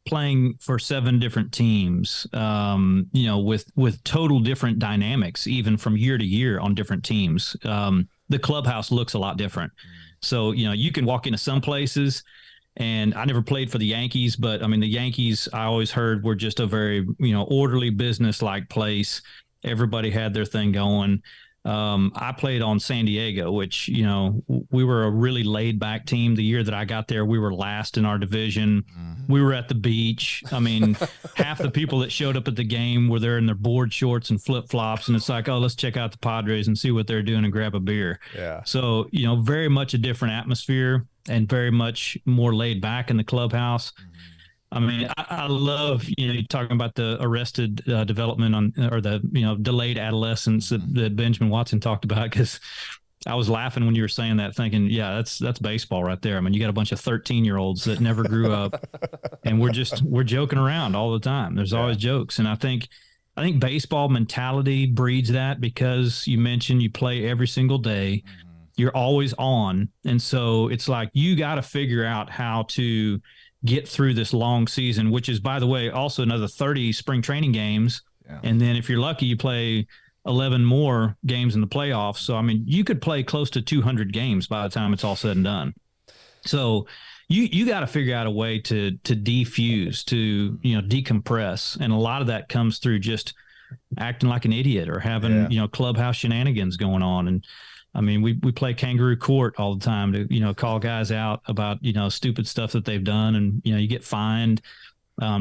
playing for 7 different teams, with total different dynamics, even from year to year on different teams. The clubhouse looks a lot different. So, you can walk into some places, and I never played for the Yankees, but the Yankees, I always heard, were just a very, orderly business-like place. Everybody had their thing going. I played on San Diego, which, we were a really laid back team. The year that I got there, we were last in our division. We were at the beach. Half the people that showed up at the game were there in their board shorts and flip flops. And it's let's check out the Padres and see what they're doing and grab a beer. Yeah. So, very much a different atmosphere and very much more laid back in the clubhouse. I love, you're talking about the arrested development or the, delayed adolescence that Benjamin Watson talked about, because I was laughing when you were saying that, thinking, that's baseball right there. You got a bunch of 13-year-olds that never grew up, and we're joking around all the time. There's always jokes. And I think baseball mentality breeds that, because you mentioned you play every single day. You're always on. And so it's you got to figure out how to get through this long season, which is, by the way, also another 30 spring training games. Yeah. And then if you're lucky, you play 11 more games in the playoffs. So, you could play close to 200 games by the time it's all said and done. So you got to figure out a way to defuse, to, decompress. And a lot of that comes through just acting like an idiot or having, clubhouse shenanigans going on. And we play kangaroo court all the time to, call guys out about, stupid stuff that they've done. And, you get fined.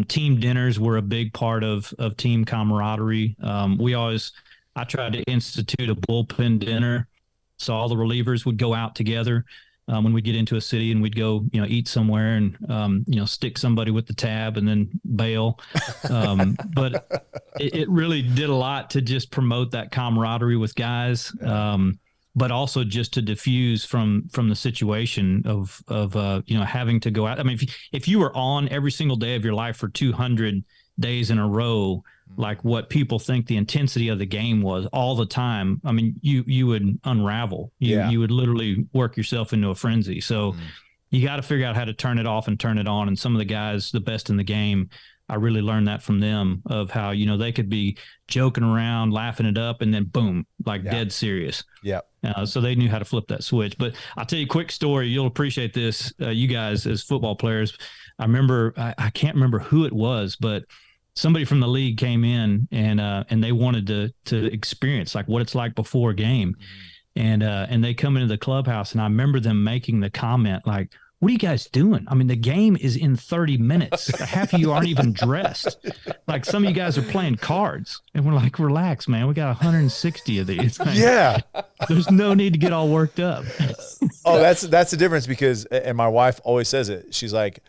Team dinners were a big part of team camaraderie. I tried to institute a bullpen dinner, so all the relievers would go out together when we get into a city, and we'd go, eat somewhere and stick somebody with the tab and then bail. But it really did a lot to just promote that camaraderie with guys. But also just to diffuse from the situation of having to go out. I mean, if you were on every single day of your life for 200 days in a row, like what people think the intensity of the game was all the time, I mean, you would unravel. You would literally work yourself into a frenzy. So you got to figure out how to turn it off and turn it on. And some of the guys, the best in the game, I really learned that from them, of how, they could be joking around, laughing it up, and then boom, dead serious. Yeah. So they knew how to flip that switch. But I'll tell you a quick story. You'll appreciate this, you guys as football players. I remember, I can't remember who it was, but somebody from the league came in and they wanted to experience what it's like before a game. And they come into the clubhouse, and I remember them making the comment what are you guys doing? I mean, the game is in 30 minutes. Half of you aren't even dressed. Some of you guys are playing cards. And we're like, relax, man. We got 160 of these. Yeah. There's no need to get all worked up. Oh, that's the difference, because, and my wife always says it. She's like,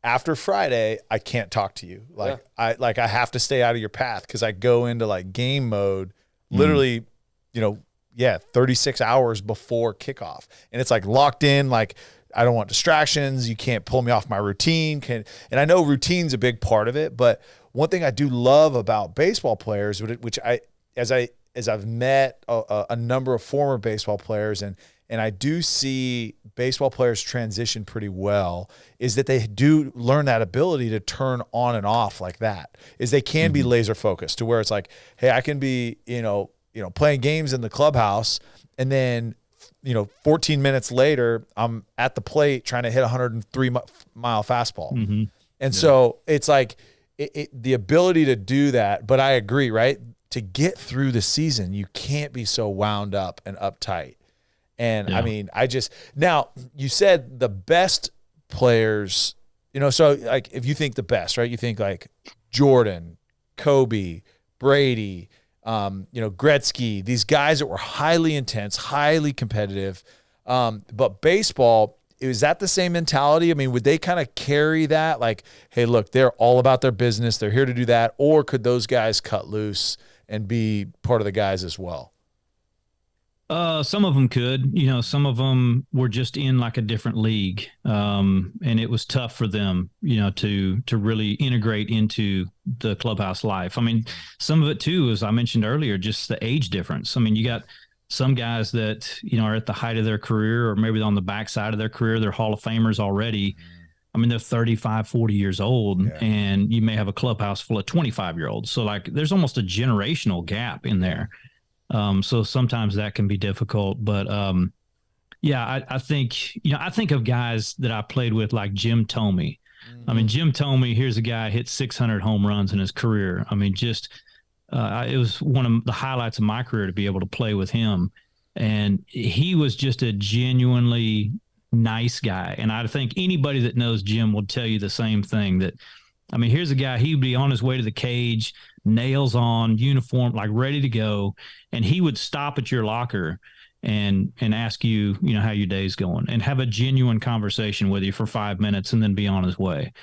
after Friday, I can't talk to you. I have to stay out of your path, because I go into game mode literally, 36 hours before kickoff. And it's locked in, I don't want distractions. You can't pull me off my routine. And I know routine's a big part of it, but one thing I do love about baseball players, which as I've met a number of former baseball players, and I do see baseball players transition pretty well, is that they do learn that ability to turn on and off like that. Is they can be laser focused, to where it's hey, I can be, playing games in the clubhouse, and then 14 minutes later, I'm at the plate trying to hit a 103-mile fastball. And so it's the ability to do that. But I agree, right? To get through the season, you can't be so wound up and uptight. And I mean, now you said the best players, so if you think the best, right? You think Jordan, Kobe, Brady, Gretzky, these guys that were highly intense, highly competitive. But baseball, is that the same mentality? I mean, would they kind of carry that? Hey, look, they're all about their business. They're here to do that. Or could those guys cut loose and be part of the guys as well? Some of them could, some of them were just in a different league. And it was tough for them, to really integrate into the clubhouse life. I mean, some of it too, as I mentioned earlier, just the age difference. I mean, you got some guys that, are at the height of their career, or maybe on the backside of their career, they're Hall of Famers already. I mean, they're 35, 40 years old, and you may have a clubhouse full of 25-year-olds. So there's almost a generational gap in there. So sometimes that can be difficult, but I think, I think of guys that I played with like Jim Thome. I mean, Jim Thome, here's a guy hit 600 home runs in his career. I mean, it was one of the highlights of my career to be able to play with him. And he was just a genuinely nice guy. And I think anybody that knows Jim will tell you the same thing, that, I mean, here's a guy, he'd be on his way to the cage, nails on, uniform, ready to go. And he would stop at your locker and ask you, how your day's going, and have a genuine conversation with you for 5 minutes and then be on his way.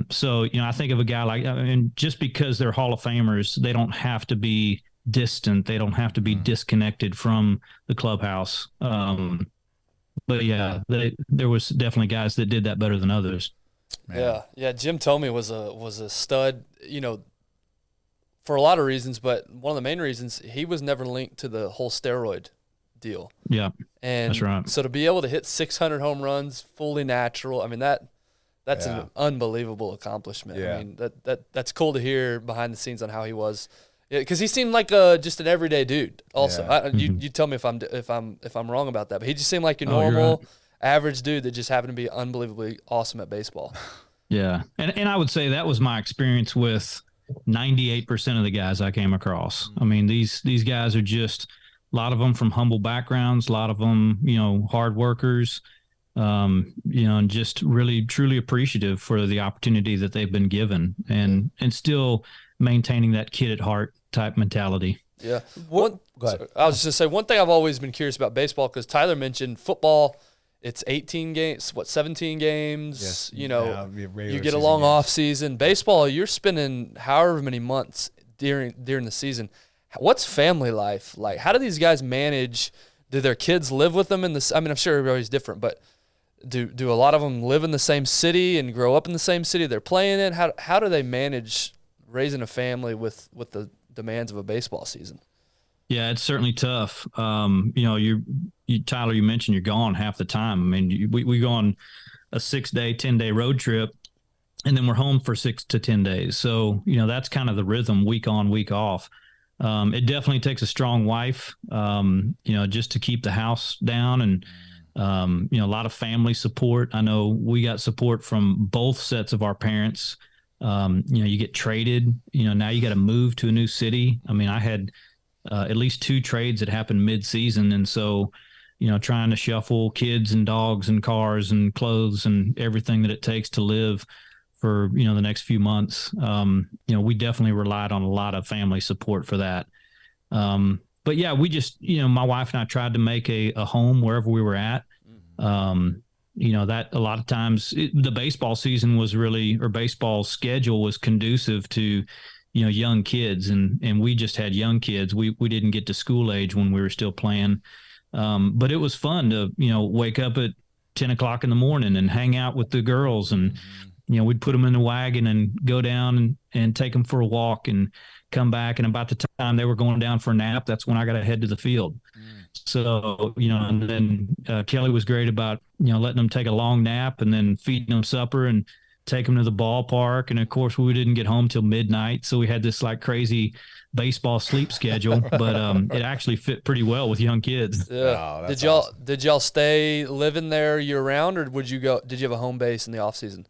So, I think of a guy and just because they're Hall of Famers, they don't have to be distant. They don't have to be disconnected from the clubhouse. But yeah, there was definitely guys that did that better than others. Man. Yeah. Jim Thome was a stud, for a lot of reasons, but one of the main reasons, he was never linked to the whole steroid deal. Yeah, and that's right. So to be able to hit 600 home runs, fully natural, I mean, that's an unbelievable accomplishment. Yeah. I mean, that's cool to hear behind the scenes on how he was, because he seemed like just an everyday dude. Also, you tell me if I'm wrong about that, but he just seemed like your normal, average dude that just happened to be unbelievably awesome at baseball. Yeah, and I would say that was my experience with 98% of the guys I came across. I mean, these guys are just, a lot of them from humble backgrounds, a lot of them, hard workers, and just really truly appreciative for the opportunity that they've been given, and still maintaining that kid at heart type mentality. Yeah. I was just going to say, one thing I've always been curious about baseball, because Tyler mentioned football, it's 18 games, 17 games, yes. You get a long off season. Baseball, you're spending however many months during the season. What's family life like? How do these guys manage? Do their kids live with them in this? I mean, I'm sure everybody's different, but do a lot of them live in the same city and grow up in the same city they're playing in? How do they manage raising a family with the demands of a baseball season? Yeah, it's certainly tough. Tyler, you mentioned you're gone half the time. I mean, we go on a 6-day, 10-day road trip, and then we're home for 6 to 10 days. So, that's kind of the rhythm, week on, week off. It definitely takes a strong wife, just to keep the house down, and, a lot of family support. I know we got support from both sets of our parents. You get traded, now you got to move to a new city. I mean, I had at least 2 trades that happened mid-season. And so, trying to shuffle kids and dogs and cars and clothes and everything that it takes to live for, the next few months. We definitely relied on a lot of family support for that. But yeah, we just, my wife and I tried to make a home wherever we were at. That a lot of times the baseball season was baseball schedule was conducive to, young kids, and we just had young kids. We didn't get to school age when we were still playing. But it was fun to, wake up at 10 o'clock in the morning and hang out with the girls, and, we'd put them in the wagon and go down and take them for a walk and come back. And about the time they were going down for a nap, that's when I got to head to the field. So, and then Kelly was great about, letting them take a long nap and then feeding them supper and take them to the ballpark. And of course we didn't get home till midnight. So we had this like crazy baseball sleep schedule, but it actually fit pretty well with young kids. Yeah. Wow, did y'all stay living there year round, or did you have a home base in the off season?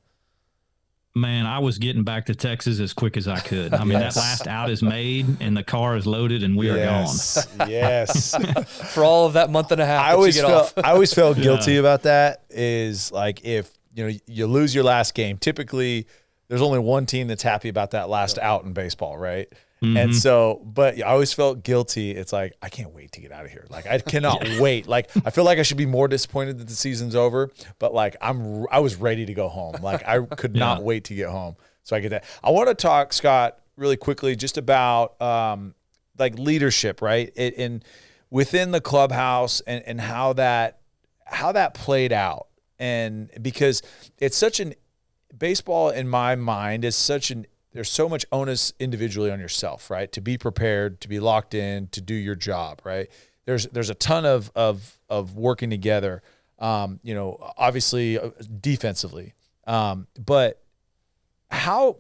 Man, I was getting back to Texas as quick as I could. I mean, that last out is made and the car is loaded and we are gone. Yes. For all of that month and a half. I always felt guilty about that. Is like, if you lose your last game, typically there's only one team that's happy about that last out in baseball, right? Mm-hmm. And so, but I always felt guilty. It's like, I can't wait to get out of here. Like, I cannot wait. Like, I feel like I should be more disappointed that the season's over, but like, I was ready to go home. Like, I could not wait to get home. So I get that. I want to talk, Scott, really quickly, just about like leadership, right? And within the clubhouse, and how that played out. And because it's such baseball in my mind is there's so much onus individually on yourself, right? To be prepared, to be locked in, to do your job, right? There's a ton of working together, obviously defensively. But how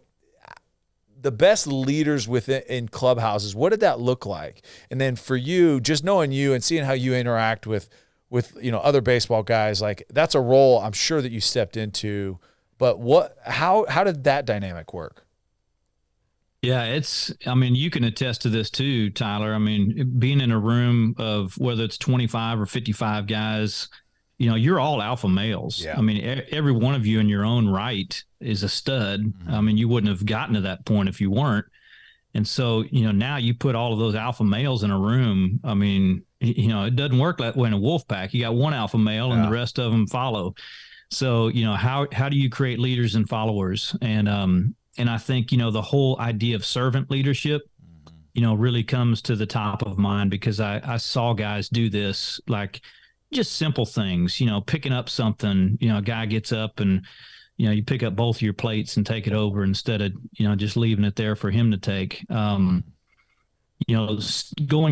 the best leaders in clubhouses, what did that look like? And then for you, just knowing you and seeing how you interact with other baseball guys, like that's a role I'm sure that you stepped into, but how did that dynamic work? Yeah, you can attest to this too, Tyler. I mean, being in a room of whether it's 25 or 55 guys, you're all alpha males. Yeah. I mean, every one of you in your own right is a stud. Mm-hmm. I mean, you wouldn't have gotten to that point if you weren't. And so, now you put all of those alpha males in a room. I mean, it doesn't work that way in a wolf pack. You got one alpha male and the rest of them follow. So, how do you create leaders and followers? And I think, the whole idea of servant leadership, really comes to the top of mind, because I saw guys do this, like just simple things, picking up something, a guy gets up and, you pick up both your plates and take it over instead of, just leaving it there for him to take. Going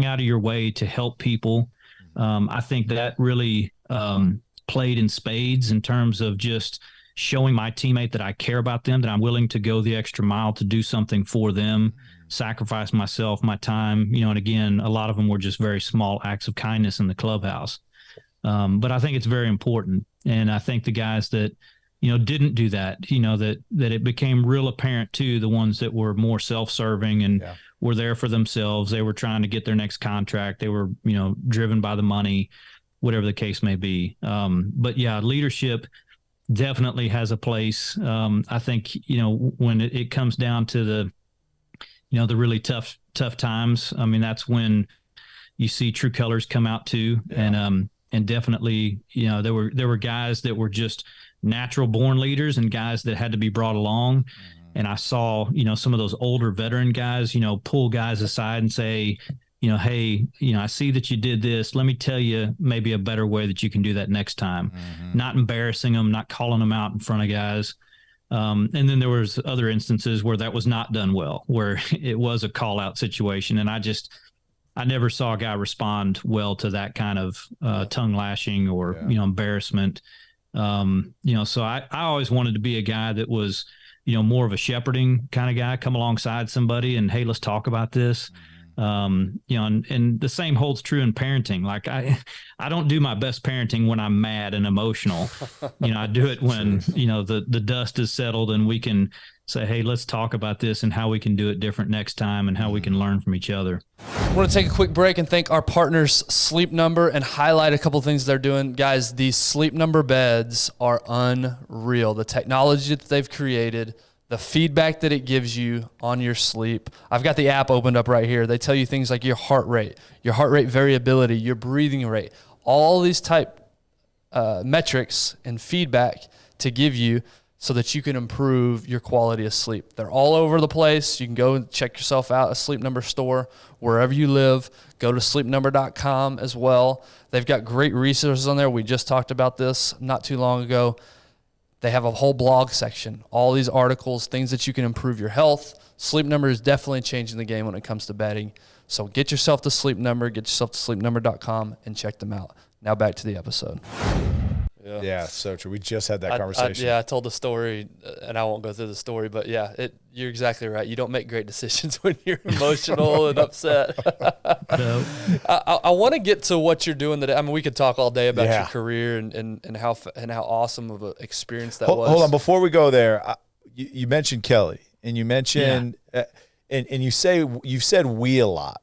out of your way to help people. I think that really played in spades in terms of just showing my teammate that I care about them, that I'm willing to go the extra mile to do something for them, sacrifice myself, my time, and again, a lot of them were just very small acts of kindness in the clubhouse. But I think it's very important. And I think the guys that, didn't do that, that it became real apparent to the ones that were more self-serving and were there for themselves. They were trying to get their next contract. They were, driven by the money. whatever the case may be. But yeah, leadership definitely has a place. I think, when it comes down to the really tough times, I mean, that's when you see true colors come out too. Yeah. And definitely, there were guys that were just natural born leaders and guys that had to be brought along. And I saw, some of those older veteran guys, pull guys aside and say, hey, I see that you did this. Let me tell you maybe a better way that you can do that next time. Not embarrassing them, not calling them out in front of guys. And then there was other instances where that was not done well, where it was a call out situation. And I never saw a guy respond well to that kind of tongue lashing or, embarrassment. So I always wanted to be a guy that was, more of a shepherding kind of guy, come alongside somebody and, hey, let's talk about this. And the same holds true in parenting. Like I don't do my best parenting when I'm mad and emotional. I do it when, the dust is settled and we can say, hey, let's talk about this and how we can do it different next time and how we can learn from each other. I want to take a quick break and thank our partners, Sleep Number, and highlight a couple of things they're doing. Guys, these Sleep Number beds are unreal. The technology that they've created, the feedback that it gives you on your sleep. I've got the app opened up right here. They tell you things like your heart rate variability, your breathing rate, all these type metrics and feedback to give you so that you can improve your quality of sleep. They're all over the place. You can go and check yourself out, a Sleep Number store, wherever you live. Go to sleepnumber.com as well. They've got great resources on there. We just talked about this not too long ago. They have a whole blog section, all these articles, things that you can improve your health. Sleep Number is definitely changing the game when it comes to bedding. So get yourself to Sleep Number, get yourself to sleepnumber.com and check them out. Now back to the episode. Yeah, so true. We just had that conversation. I told the story, and I won't go through the story, but yeah, you're exactly right. You don't make great decisions when you're emotional and upset. No. I want to get to what you're doing today. I mean, we could talk all day about your career and how awesome of an experience that was. Hold on, before we go there, you mentioned Kelly, and you mentioned, and you've said we a lot.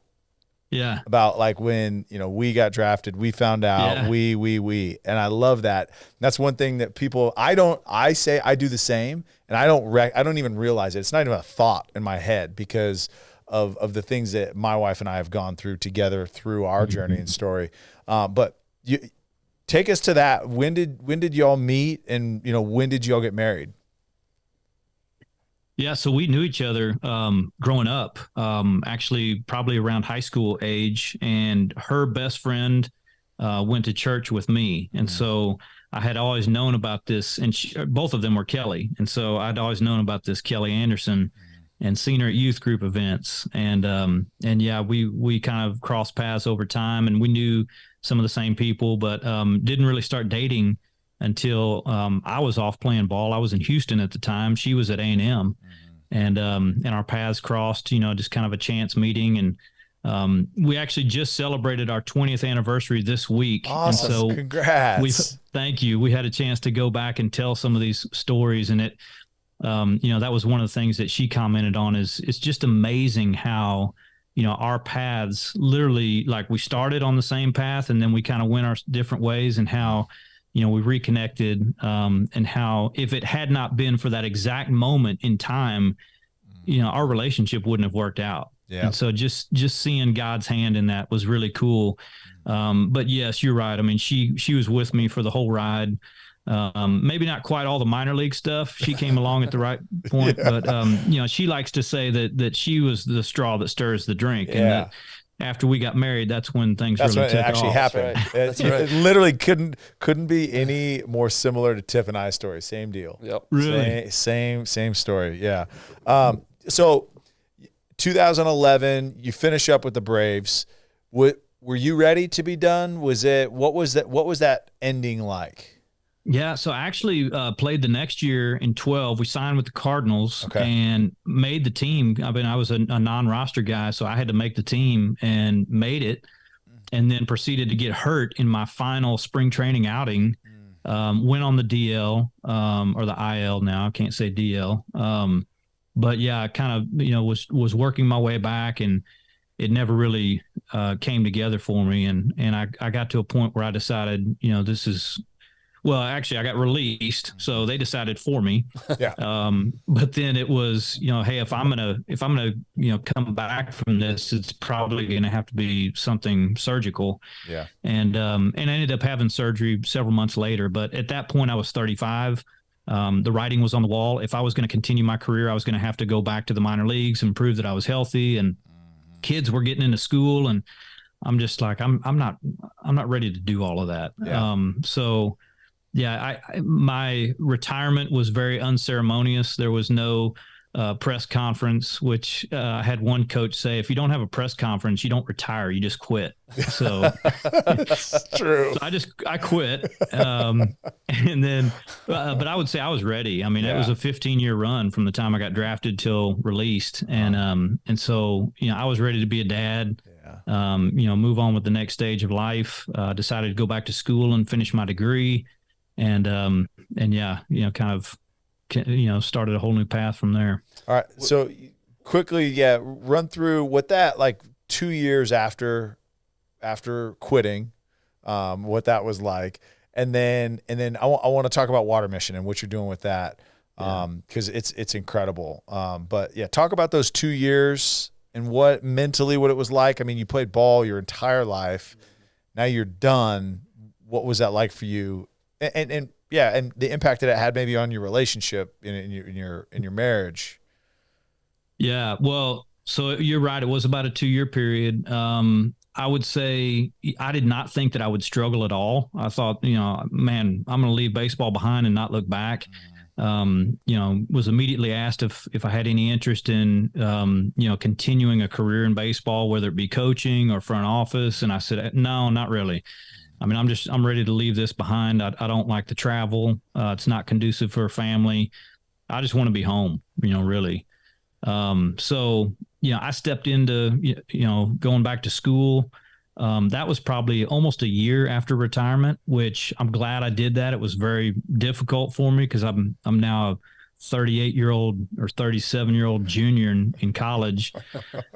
Yeah. About like when, we got drafted, we found out, we. And I love that. That's one thing that people, I do the same, and I don't even realize it. It's not even a thought in my head because of the things that my wife and I have gone through together through our journey and story. But you take us to that. When did y'all meet, and, when did y'all get married? Yeah, so we knew each other growing up, actually probably around high school age, and her best friend went to church with me. And so I had always known about this, and both of them were Kelly. And so I'd always known about this Kelly Anderson and seen her at youth group events. And yeah, we kind of crossed paths over time, and we knew some of the same people, but didn't really start dating until I was off playing ball. I was in Houston at the time. She was at A&M, and our paths crossed, just kind of a chance meeting. And we actually just celebrated our 20th anniversary this week. Awesome. And so congrats. Thank you. We had a chance to go back and tell some of these stories, and it, that was one of the things that she commented on is it's just amazing how, our paths literally, like, we started on the same path and then we kind of went our different ways, and how, we reconnected, and how if it had not been for that exact moment in time, our relationship wouldn't have worked out. Yeah. And so just seeing God's hand in that was really cool. But yes, you're right. I mean, she was with me for the whole ride. Maybe not quite all the minor league stuff. She came along at the right point, but she likes to say that she was the straw that stirs the drink. And that after we got married, that's when things really took off. That's when it actually happened. That's right. It literally couldn't be any more similar to Tiff and I's story. Same deal. Yep. Really? Same story. Yeah. So 2011, you finish up with the Braves. Were you ready to be done? What was that ending like? Yeah, so I actually played the next year in 12. We signed with the Cardinals and made the team. I mean, I was a non-roster guy, so I had to make the team and made it, and then proceeded to get hurt in my final spring training outing. Went on the DL, or the IL now. I can't say DL. But yeah, I kind of, was working my way back, and it never really came together for me. And I got to a point where I decided, this is, well, actually I got released. So they decided for me. Yeah. But then it was, hey, if I'm going to, come back from this, it's probably going to have to be something surgical. Yeah. And I ended up having surgery several months later. But at that point I was 35. The writing was on the wall. If I was going to continue my career, I was going to have to go back to the minor leagues and prove that I was healthy, and kids were getting into school. And I'm just like, I'm not ready to do all of that. Yeah. So yeah, my retirement was very unceremonious. There was no press conference, which I had one coach say, if you don't have a press conference, you don't retire, you just quit. So that's true. So I quit. And then, but I would say I was ready. I mean, it was a 15-year run from the time I got drafted till released. And so, I was ready to be a dad, move on with the next stage of life, decided to go back to school and finish my degree. And kind of, started a whole new path from there. All right. So quickly, run through what that, like 2 years after quitting, what that was like. And then I want to talk about Water Mission and what you're doing with that. Cause it's incredible. But yeah, talk about those 2 years and what it was like. I mean, you played ball your entire life. Now you're done. What was that like for you? And the impact that it had maybe on your relationship in your marriage. Yeah, well, so you're right. It was about a 2-year period. I would say I did not think that I would struggle at all. I thought, man, I'm going to leave baseball behind and not look back. Was immediately asked if I had any interest in, continuing a career in baseball, whether it be coaching or front office. And I said, no, not really. I mean, I'm ready to leave this behind. I don't like the travel. It's not conducive for a family. I just want to be home, really. So, I stepped into, going back to school. That was probably almost a year after retirement, which I'm glad I did that. It was very difficult for me because I'm now a 38-year-old or 37-year-old junior in college,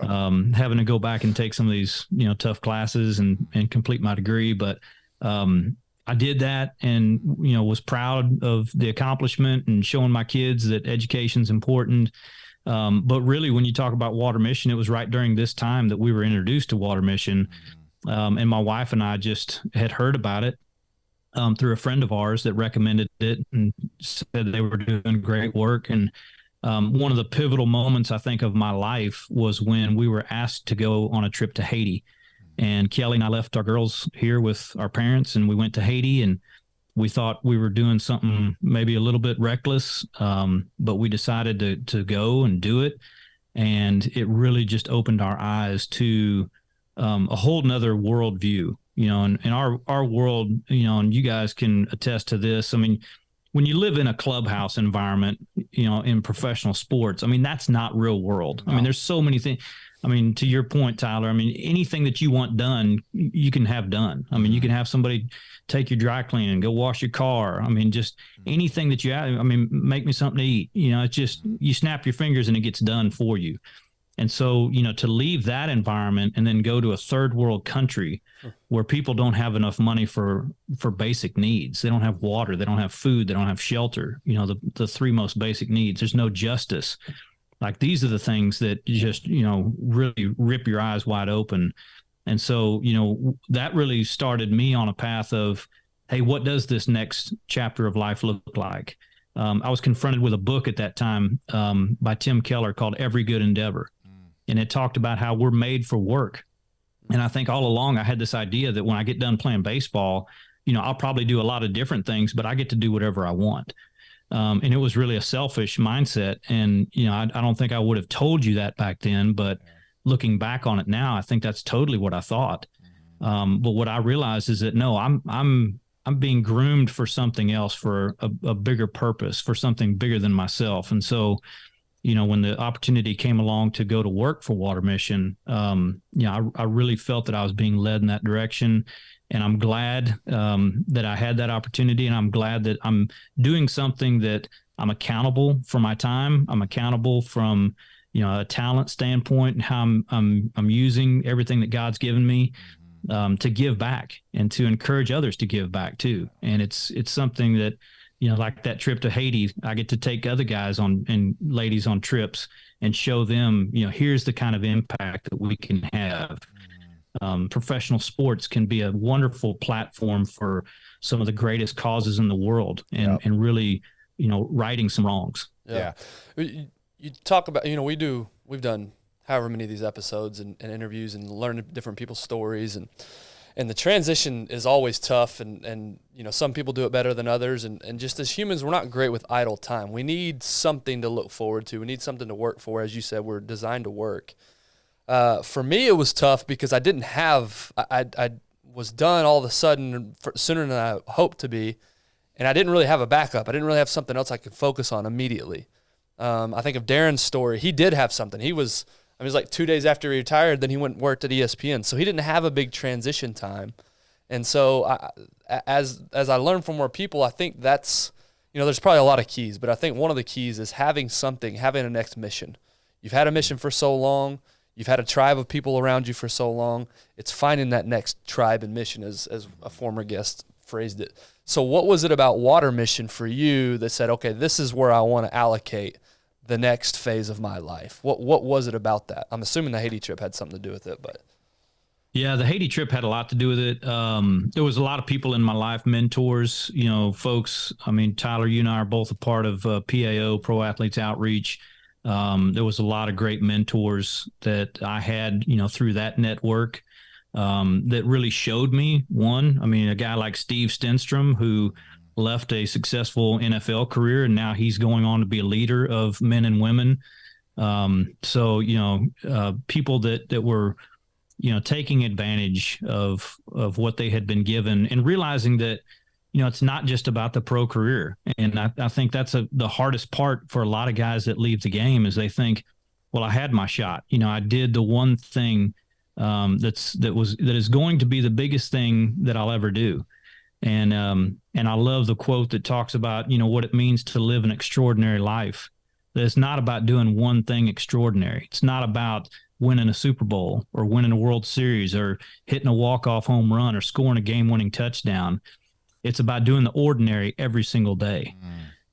having to go back and take some of these, tough classes and complete my degree. But I did that and, was proud of the accomplishment and showing my kids that education's important. But really, when you talk about Water Mission, it was right during this time that we were introduced to Water Mission. And my wife and I just had heard about it through a friend of ours that recommended it and said they were doing great work. And one of the pivotal moments, I think, of my life was when we were asked to go on a trip to Haiti. And Kelly and I left our girls here with our parents, and we went to Haiti, and we thought we were doing something maybe a little bit reckless, but we decided to go and do it. And it really just opened our eyes to a whole nother worldview. In our world, and you guys can attest to this. I mean, when you live in a clubhouse environment, in professional sports, I mean, that's not real world. No. I mean, there's so many things. I mean, to your point, Tyler, I mean, anything that you want done, you can have done. I mean, you can have somebody take your dry cleaning, go wash your car. I mean, just anything that you have. I mean, make me something to eat. It's just, you snap your fingers and it gets done for you. And so, to leave that environment and then go to a third world country where people don't have enough money for basic needs. They don't have water. They don't have food. They don't have shelter. The three most basic needs. There's no justice. Like, these are the things that just, really rip your eyes wide open. And so, that really started me on a path of, hey, what does this next chapter of life look like? I was confronted with a book at that time by Tim Keller called Every Good Endeavor. And it talked about how we're made for work. And I think all along I had this idea that when I get done playing baseball, I'll probably do a lot of different things, but I get to do whatever I want. And it was really a selfish mindset. And, I don't think I would have told you that back then, but looking back on it now, I think that's totally what I thought. But what I realized is that, no, I'm being groomed for something else, for a bigger purpose, for something bigger than myself. And so, when the opportunity came along to go to work for Water Mission, I really felt that I was being led in that direction. And I'm glad that I had that opportunity. And I'm glad that I'm doing something that I'm accountable for my time. I'm accountable from, a talent standpoint and how I'm using everything that God's given me to give back and to encourage others to give back too. And it's something that, like that trip to Haiti, I get to take other guys and ladies on trips and show them, here's the kind of impact that we can have. Professional sports can be a wonderful platform for some of the greatest causes in the world and really, righting some wrongs. Yeah. You talk about, we've done however many of these episodes and interviews and learned different people's stories, and the transition is always tough, and some people do it better than others, and just as humans, we're not great with idle time. We need something to look forward to. We need something to work for. As you said, we're designed to work. For me, it was tough because I didn't have, I was done all of a sudden sooner than I hoped to be, and I didn't really have a backup. I didn't really have something else I could focus on immediately. I think of Darren's story. He did have something. It was like 2 days after he retired, then he went and worked at ESPN. So he didn't have a big transition time. And so as I learned from more people, I think that's, there's probably a lot of keys, but I think one of the keys is having a next mission. You've had a mission for so long. You've had a tribe of people around you for so long. It's finding that next tribe and mission, as a former guest phrased it. So what was it about Water Mission for you that said, okay, this is where I want to allocate the next phase of my life? What was it about that? I'm assuming the Haiti trip had something to do with it, but. Yeah, the Haiti trip had a lot to do with it. There was a lot of people in my life, mentors, folks. I mean, Tyler, you and I are both a part of PAO, Pro Athletes Outreach. There was a lot of great mentors that I had, through that network that really showed me. A guy like Steve Stenstrom, who left a successful NFL career, and now he's going on to be a leader of men and women. People that were, taking advantage of what they had been given and realizing that, it's not just about the pro career. And I think that's the hardest part for a lot of guys that leave the game is they think, well, I had my shot. I did the one thing that is going to be the biggest thing that I'll ever do. And I love the quote that talks about, what it means to live an extraordinary life. That it's not about doing one thing extraordinary. It's not about winning a Super Bowl or winning a World Series or hitting a walk-off home run or scoring a game-winning touchdown. It's about doing the ordinary every single day.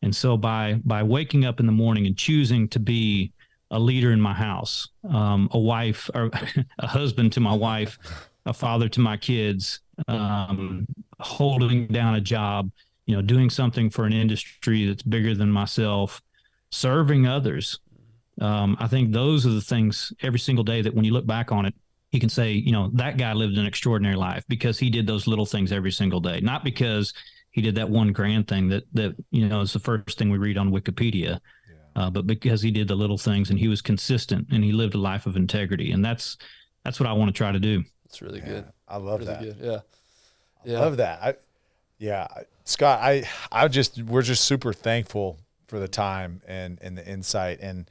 And so by waking up in the morning and choosing to be a leader in my house, a wife or a husband to my wife, a father to my kids, holding down a job, doing something for an industry that's bigger than myself, serving others. I think those are the things every single day that when you look back on it, you can say, that guy lived an extraordinary life because he did those little things every single day, not because he did that one grand thing that is the first thing we read on Wikipedia, but because he did the little things and he was consistent and he lived a life of integrity. And that's what I want to try to do. It's really good. I love really that. Good. Yeah. I love that. Scott, we're just super thankful for the time and the insight. And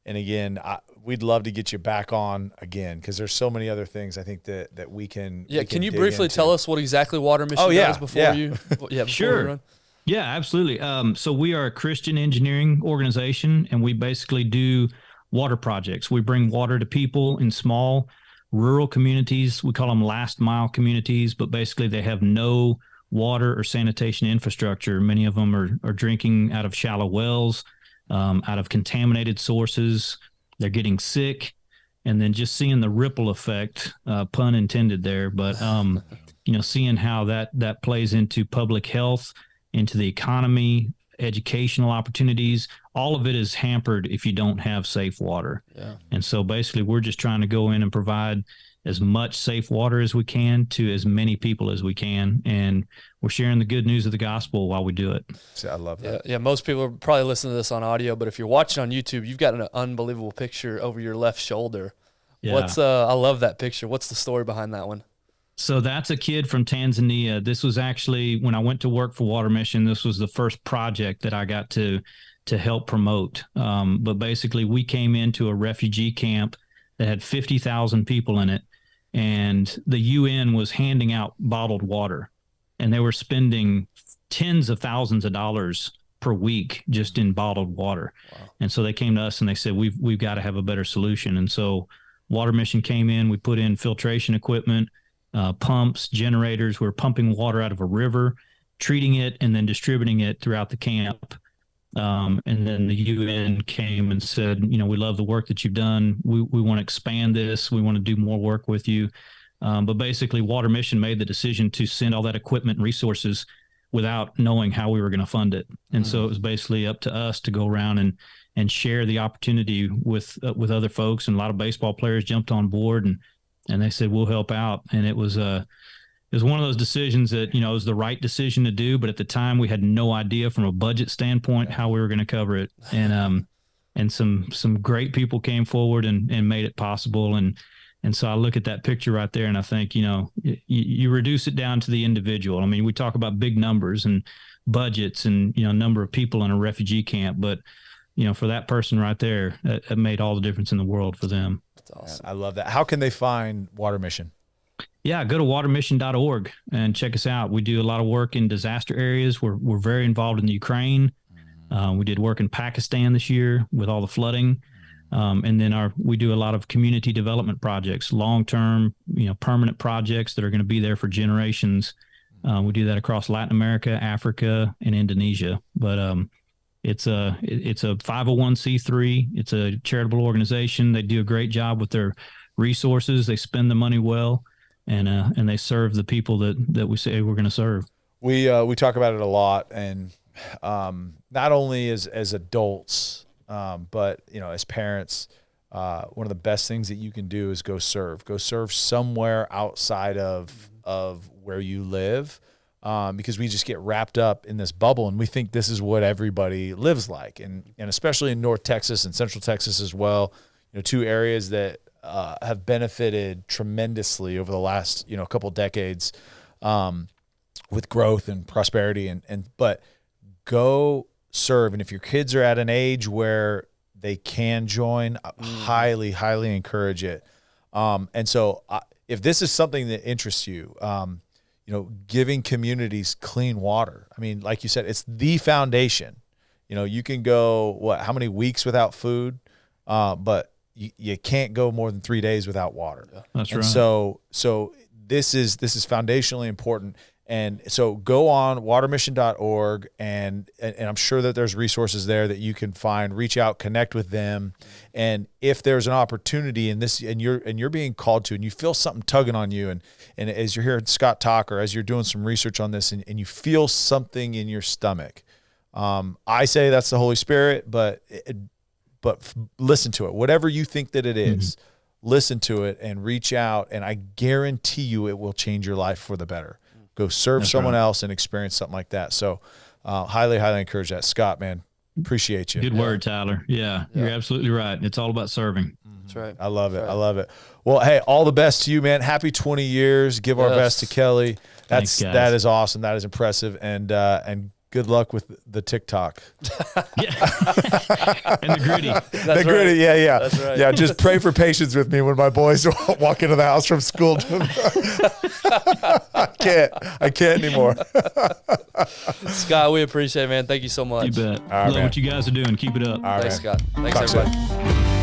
again, we'd love to get you back on again, because there's so many other things I think that we can. Yeah. Can you briefly tell us what exactly Water Mission does before you? Yeah. Sure. We run? Yeah, absolutely. So we are a Christian engineering organization, and we basically do water projects. We bring water to people in small rural communities. We call them last mile communities, but basically they have no water or sanitation infrastructure. Many of them are drinking out of shallow wells, out of contaminated sources. They're getting sick, and then just seeing the ripple effect, pun intended there, but seeing how that plays into public health, into the economy, educational opportunities. All of it is hampered if you don't have safe water. Yeah. And so basically we're just trying to go in and provide as much safe water as we can to as many people as we can. And we're sharing the good news of the gospel while we do it. I love that. Yeah. Most people are probably listening to this on audio, but if you're watching on YouTube, you've got an unbelievable picture over your left shoulder. Yeah. I love that picture. What's the story behind that one? So that's a kid from Tanzania. This was actually when I went to work for Water Mission. This was the first project that I got to help promote. But basically, we came into a refugee camp that had 50,000 people in it, and the UN was handing out bottled water, and they were spending tens of thousands of dollars per week just in bottled water. Wow. And so they came to us and they said, we've got to have a better solution. And so Water Mission came in, we put in filtration equipment, pumps, generators. We're pumping water out of a river, treating it, and then distributing it throughout the camp. And then the UN came and said, we love the work that you've done. We want to expand this. We want to do more work with you. But basically, Water Mission made the decision to send all that equipment and resources without knowing how we were going to fund it. And so it was basically up to us to go around and share the opportunity with other folks. And a lot of baseball players jumped on board and they said, we'll help out. And it was one of those decisions that, it was the right decision to do. But at the time, we had no idea from a budget standpoint how we were going to cover it. And some great people came forward and made it possible. And so I look at that picture right there and I think, you reduce it down to the individual. I mean, we talk about big numbers and budgets and, number of people in a refugee camp, but, for that person right there, it made all the difference in the world for them. That's awesome. I love that. How can they find Water Mission? Yeah, go to watermission.org and check us out. We do a lot of work in disaster areas. We're very involved in the Ukraine. We did work in Pakistan this year with all the flooding. And then we do a lot of community development projects, long-term, permanent projects that are going to be there for generations. We do that across Latin America, Africa, and Indonesia. But it's a 501c3. It's a charitable organization. They do a great job with their resources. They spend the money well, and they serve the people that we say we're going to serve. We talk about it a lot, and not only as adults. But as parents, one of the best things that you can do is go serve somewhere outside of where you live. Because we just get wrapped up in this bubble and we think this is what everybody lives like. And especially in North Texas and Central Texas as well, two areas that, have benefited tremendously over the last, couple decades, with growth and prosperity but go serve. And if your kids are at an age where they can join, highly, highly encourage it. And so if this is something that interests you, giving communities clean water. I mean, like you said, it's the foundation. You can go, how many weeks without food? But you can't go more than 3 days without water. That's right. So this is foundationally important. And so go on watermission.org and I'm sure that there's resources there that you can find, reach out, connect with them. And if there's an opportunity in this and you're being called to, and you feel something tugging on you and as you're hearing Scott talk, or as you're doing some research on this and you feel something in your stomach, I say that's the Holy Spirit, but listen to it, whatever you think that it is, listen to it and reach out. And I guarantee you it will change your life for the better. Go serve someone else and experience something like that. So highly, highly encourage that. Scott, man, appreciate you. Good word, Tyler. Yeah, you're absolutely right. It's all about serving. That's right. I love it. I love it. Well, hey, all the best to you, man. Happy 20 years. Give our best to Kelly. Thanks, guys. That is awesome. That is impressive. And good luck with the TikTok. Yeah. And the gritty. The gritty, yeah. That's right. Yeah, just pray for patience with me when my boys walk into the house from school. I can't anymore. Scott, we appreciate it, man. Thank you so much. You bet. All right, Love man. what you guys are doing. Keep it up. All right, Thanks, man. Scott. Thanks, Talk everybody. soon.